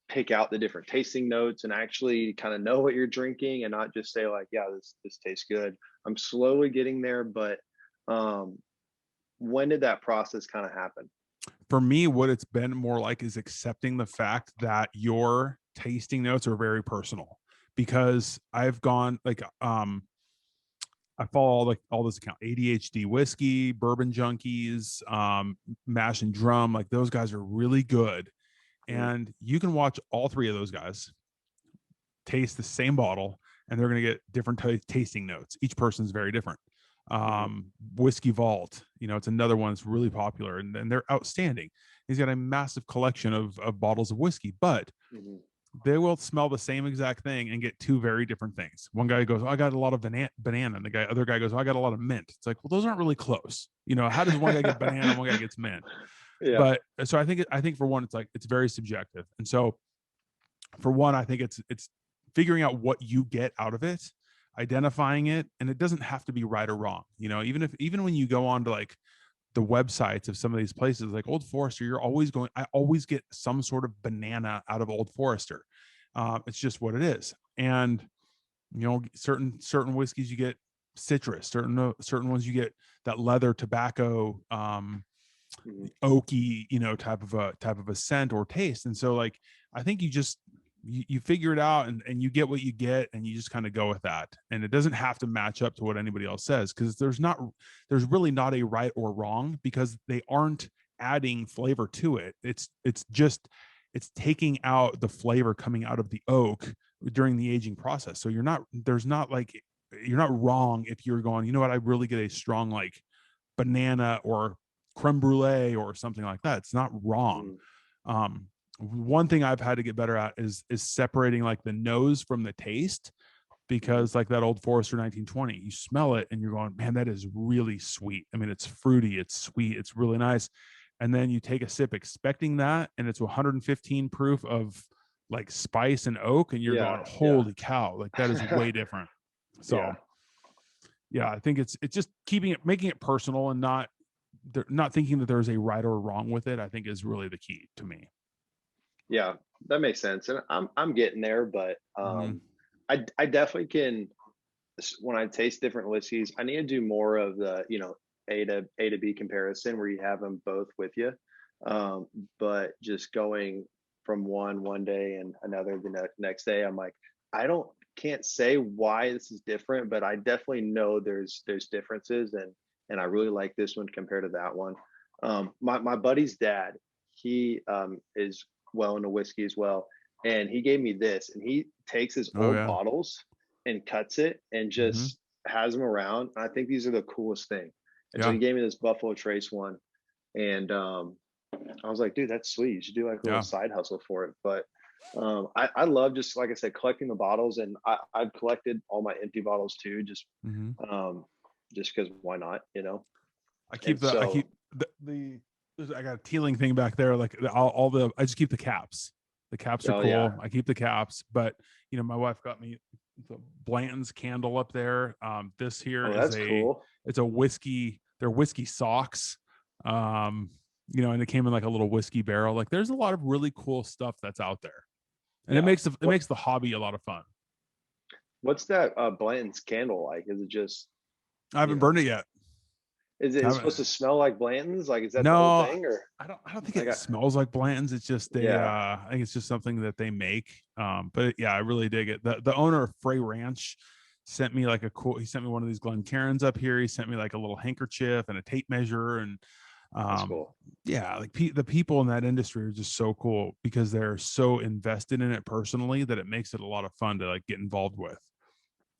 pick out the different tasting notes and actually kind of know what you're drinking and not just say like, yeah, this tastes good? I'm slowly getting there, but um, when did that process kind of happen? For me, what it's been more like is accepting the fact that your tasting notes are very personal, because I've gone like, I follow like all this account, ADHD whiskey, bourbon junkies, mash and drum. Like, those guys are really good. Mm, And you can watch all three of those guys taste the same bottle, and they're going to get different tasting notes. Each person's very different. mhm, Whiskey Vault, it's another one that's really popular, and they're outstanding. He's got a massive collection of bottles of whiskey, but mhm. they will smell the same exact thing and get two very different things. One guy goes, oh, I got a lot of banana. And the other guy goes, oh, I got a lot of mint. It's like, well, those aren't really close. How does one guy get banana and one guy gets mint? Yeah. But so I think for one, it's like, it's very subjective. And so for one, I think it's figuring out what you get out of it, identifying it, and it doesn't have to be right or wrong. Even when you go on to like the websites of some of these places like Old Forester, I always get some sort of banana out of Old Forester. It's just what it is. And certain whiskeys you get citrus, certain ones you get that leather tobacco, Mhm. oaky, type of a scent or taste. And so like, I think you figure it out, and you get what you get, and you just kind of go with that. And it doesn't have to match up to what anybody else says, because there's really not a right or wrong, because they aren't adding flavor to it. It's taking out the flavor coming out of the oak during the aging process. So you're not wrong if you're going, you know what, I really get a strong like banana or creme brulee or something like that. It's not wrong. Mhm. One thing I've had to get better at is separating like the nose from the taste, Mhm. because like that Old Forester 1920, you smell it and you're going, man, that is really sweet. I mean, it's fruity, it's sweet, it's really nice. And then you take a sip expecting that, and it's 115 proof of like spice and oak, and you're Yeah. going, Yeah. holy cow, like that is way different. So Yeah. yeah, I think it's just making it personal, and not thinking that there's a right or wrong with it, I think is really the key to me. Yeah, that makes sense, and I'm getting there, but Mm-hmm. I definitely can. When I taste different whiskeys, I need to do more of the A to B comparison where you have them both with you, um, but just going from one day and another the next day, I'm like, I don't can't say why this is different, but I definitely know there's differences, and I really like this one compared to that one. My buddy's dad, he is well into whiskey as well, and he gave me this, and he takes his Oh old yeah. bottles and cuts it and Mm-hmm. just has them around. I think these are the coolest thing. And so Yeah. he gave me this Buffalo Trace one, and I was like, dude, that's sweet. You should do like a little Yeah. side hustle for it. But I love, just like I said, collecting the bottles, and I've collected all my empty bottles too, Mm-hmm. um, just because why not? I keep And the I so keep I got a tealing thing back there. Like all the I just keep the caps. The caps are oh yeah, cool. I keep the caps, but my wife got me the Blanton's candle up there. This here oh is that's cool. it's a whiskey. They're whiskey socks. Um, and it came in like a little whiskey barrel. Like, there's a lot of really cool stuff that's out there, and Yeah. it makes the hobby a lot of fun. What's that Blanton's candle like? Is it just I you haven't burned know? it yet. Is it I haven't. supposed to smell like Blanton's? Like, is that the whole No, thing, or I don't think like it smells like Blanton's. It's just yeah. I think it's just something that they make. But yeah, I really dig it. The owner of Frey Ranch sent me like he sent me one of these Glencairns up here. He sent me like a little handkerchief and a tape measure, and That's Um, cool. yeah, like the people in that industry are just so cool because they're so invested in it personally that it makes it a lot of fun to like get involved with,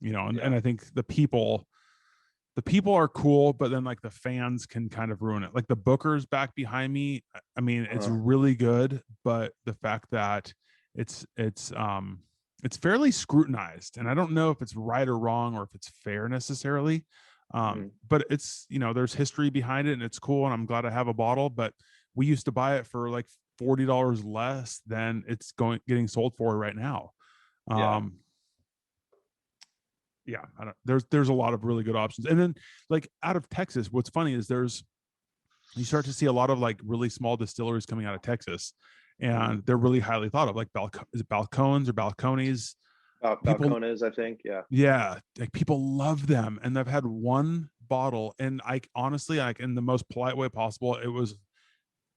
and Yeah. I think the people are cool, but then like the fans can kind of ruin it. Like the bookers back behind me, I mean, it's Uh-huh. really good, but the fact that it's it's um it's fairly scrutinized, and I don't know if it's right or wrong or if it's fair necessarily. Mhm. But it's there's history behind it, and it's cool, and I'm glad I have a bottle. But we used to buy it for like $40 less than it's getting sold for right now. Yeah. Um, yeah, there's a lot of really good options. And then like out of Texas, what's funny is you start to see a lot of like really small distilleries coming out of Texas, Mhm. and they're really highly thought of, like is it Balcones or Balcones? People, Balcones, I think. Yeah. yeah, like people love them, and I've had one bottle, and I honestly, like in the most polite way possible, it was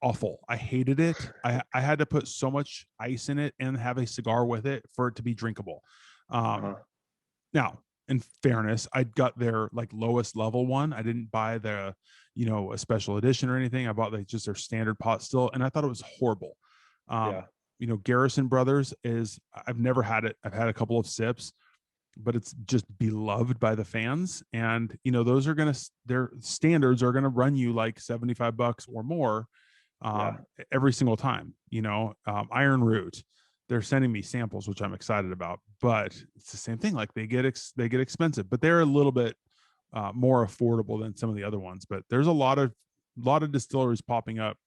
awful. I hated it. I had to put so much ice in it and have a cigar with it for it to be drinkable. Uh-huh. Now, in fairness, I got their like lowest level one. I didn't buy a special edition or anything. I bought like just their standard pot still, and I thought it was horrible. Yeah. Um, Garrison Brothers I've never had it. I've had a couple of sips, but it's just beloved by the fans. And those are their standards are gonna run you like $75 or more Yeah. every single time. Iron Root, they're sending me samples, which I'm excited about, but it's the same thing. Like they get expensive, but they're a little bit more affordable than some of the other ones. But there's a lot of distilleries popping up.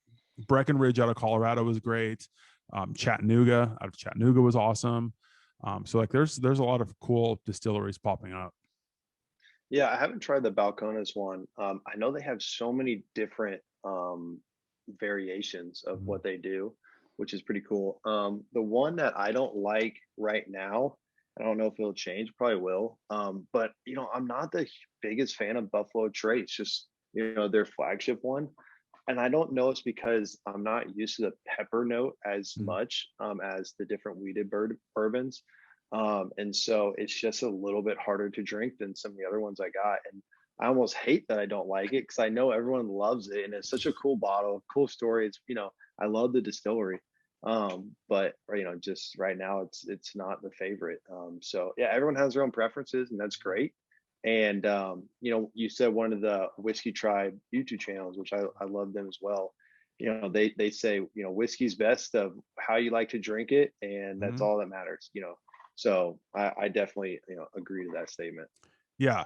Breckenridge out of Colorado was great. Chattanooga out of Chattanooga was awesome. So like there's a lot of cool distilleries popping up. Yeah, I haven't tried the Balcones one. I know they have so many different variations of Mhm. what they do, which is pretty cool. The one that I don't like right now, I don't know if it'll change, probably will. But I'm not the biggest fan of Buffalo Trace, just their flagship one. And I don't know it's because I'm not used to the pepper note as Mhm. much as the different weeded bourbons. And so it's just a little bit harder to drink than some of the other ones I got. And I almost hate that I don't like it because I know everyone loves it and it's such a cool bottle, cool story. I love the distillery. But just right now it's not the favorite. So yeah, everyone has their own preferences and that's great. And you said one of the Whiskey Tribe YouTube channels, which I love them as well. They say, whiskey's best of how you like to drink it, and that's Mhm. all that matters. So I definitely agree to that statement. Yeah,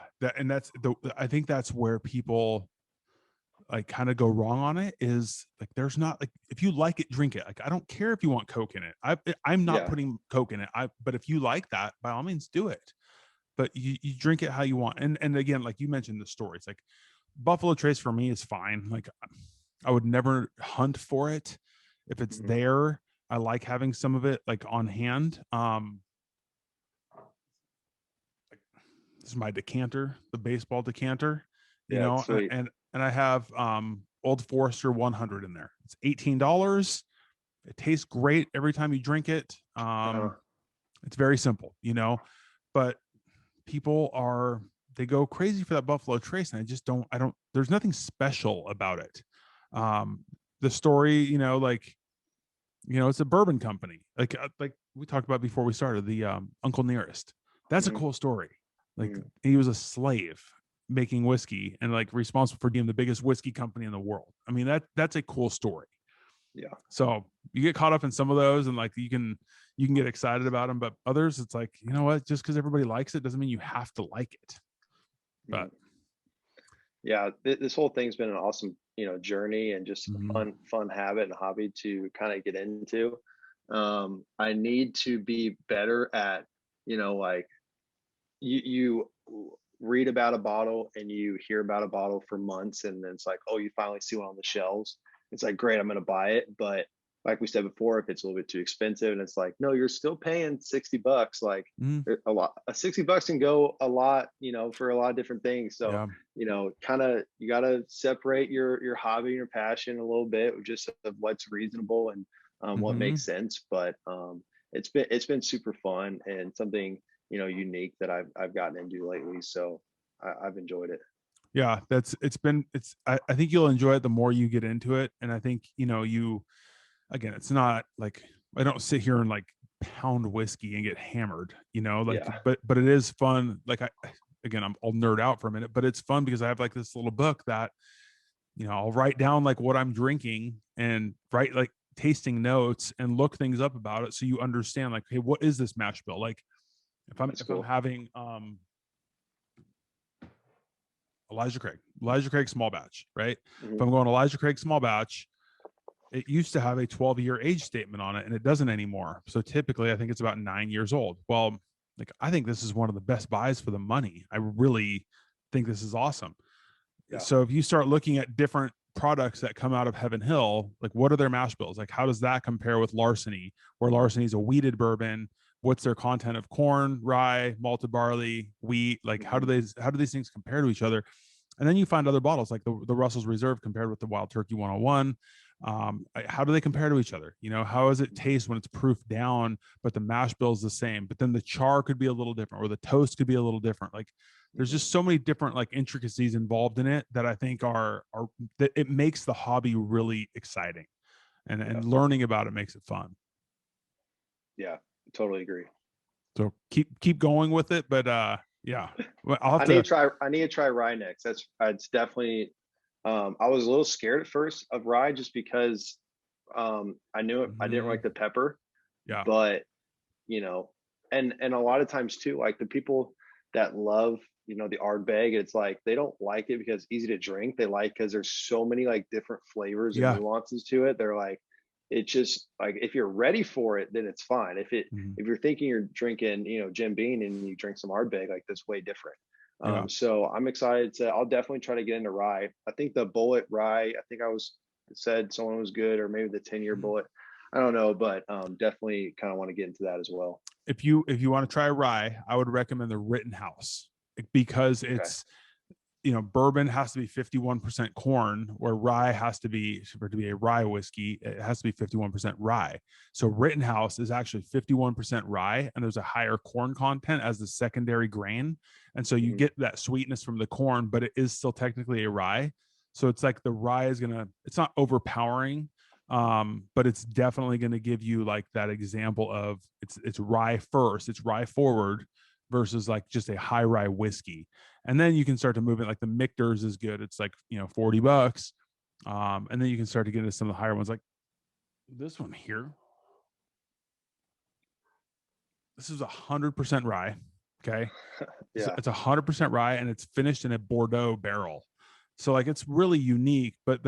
I think that's where people like kind of go wrong on it is like there's not like if you like it, drink it. Like I don't care if you want Coke in it. I'm not Yeah. putting Coke in it. But if you like that, by all means do it. But you drink it how you want. And again, like you mentioned the stories, like Buffalo Trace for me is fine. Like I would never hunt for it. If it's Mhm. there, I like having some of it like on hand. This is my decanter, the baseball decanter, Yeah, it's and sweet. and I have Old Forester 100 in there. It's $18. It tastes great every time you drink it. Uh, It's very simple, but people they go crazy for that Buffalo Trace, and I don't. There's nothing special about it. Um, the story, like it's a bourbon company, like we talked about before we started, the Uncle Nearest. That's a mhm, cool story. Like mhm. he was a slave making whiskey and like responsible for being the biggest whiskey company in the world. I mean that's a cool story. Yeah. So you get caught up in some of those, and like you can get excited about them, but others it's like what, just because everybody likes it doesn't mean you have to like it. But Mhm. Yeah, this whole thing's been an awesome, journey and just a mhm. fun habit and hobby to kind of get into. I need to be better at, like you read about a bottle and you hear about a bottle for months and then it's like, oh, you finally see one on the shelves. It's like, great, I'm going to buy it. But like we said before, if it's a little bit too expensive and it's like, no, you're still paying $60, like Mhm. a lot, $60 can go a lot, for a lot of different things. So, Yeah. kind of, you got to separate your hobby and your passion a little bit just of what's reasonable and what Mhm. makes sense. But it's been super fun and something unique that I've gotten into lately. So I've enjoyed it. Yeah, I think you'll enjoy it the more you get into it. And I think, again, it's not like I don't sit here and like pound whiskey and get hammered, like, Yeah. but it is fun. Like I'll nerd out for a minute, but it's fun because I have like this little book that, I'll write down like what I'm drinking and write like tasting notes and look things up about it. So you understand like, hey, what is this mash bill? Like That's if I'm cool. having, Elijah Craig small batch, right? If Hmm. I'm going Elijah Craig small batch, it used to have a 12-year age statement on it and it doesn't anymore. So typically I think it's about 9 years old. Well, like I think this is one of the best buys for the money. I really think this is awesome. Yeah. So if you start looking at different products that come out of Heaven Hill, like what are their mash bills? Like how does that compare with Larceny, where Larceny is a wheated bourbon? What's their content of corn, rye, malted barley, wheat? Like how do these things compare to each other? And then you find other bottles like the Russell's Reserve compared with the Wild Turkey 101. How do they compare to each other? How does it taste when it's proof down, but the mash bill is the same, but then the char could be a little different or the toast could be a little different. Like there's Hmm. just so many different like intricacies involved in it that I think are that it makes the hobby really exciting, and Yeah. learning about it makes it fun. Yeah. Totally agree. So keep going with it, but yeah, well, I'll have I need to to. try. I need to try rye next. It's definitely. I was a little scared at first of rye just because I knew it. I didn't like the pepper, Yeah, but you know, and a lot of times too, like the people that love the Ardbeg, it's like they don't like it because it's easy to drink. They like because there's so many like different flavors and yeah, nuances to it. They're like, it's just like if you're ready for it, then it's fine. mhm, If you're thinking you're drinking Jim Beam and you drink some Ardbeg, like that's way different. yeah. So I'm excited to. I'll definitely try to get into rye. I think the Bullet rye. I think I was said someone was good, or maybe the 10-year Mhm. Bullet. I don't know, but definitely kind of want to get into that as well. If you want to try rye, I would recommend the Rittenhouse because Okay. it's bourbon has to be 51% corn, where rye has to be, for it to be a rye whiskey, it has to be 51% rye. So Rittenhouse is actually 51% rye, and there's a higher corn content as the secondary grain. And so you Hmm. get that sweetness from the corn, but it is still technically a rye. So it's like the rye it's not overpowering, but it's definitely gonna give you like that example of it's rye first, it's rye forward versus like just a high rye whiskey. And then you can start to move it. Like the Michter's is good. It's like, $40. And then you can start to get into some of the higher ones, like this one here. This is 100% rye. Okay. Yeah. It's 100% rye and it's finished in a Bordeaux barrel. So like it's really unique, but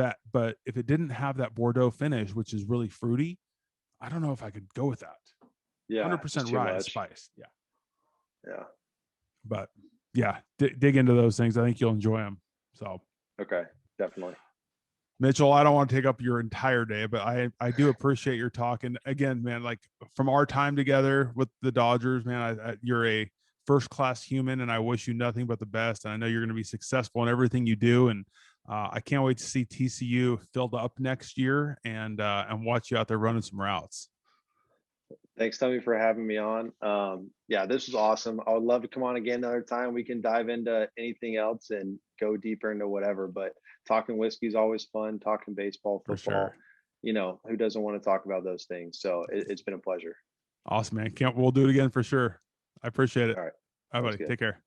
if it didn't have that Bordeaux finish, which is really fruity, I don't know if I could go with that. Yeah. Just 100% too rye is much. spiced. Yeah. Yeah. But yeah, dig into those things. I think you'll enjoy them. So Okay. Definitely. Mitchell, I don't want to take up your entire day, but I do appreciate your talk. And again, man, like from our time together with the Dodgers, man, you're a first class human, and I wish you nothing but the best. And I know you're going to be successful in everything you do. And I can't wait to see TCU filled up next year and watch you out there running some routes. Thanks, Tommy, for having me on. Yeah, this was awesome. I would love to come on again another time. We can dive into anything else and go deeper into whatever. But talking whiskey is always fun. Talking baseball, For sure. football, who doesn't want to talk about those things? So it's been a pleasure. Awesome, man. We'll do it again for sure. I appreciate it. All right. Bye, Sounds buddy. good. Take care.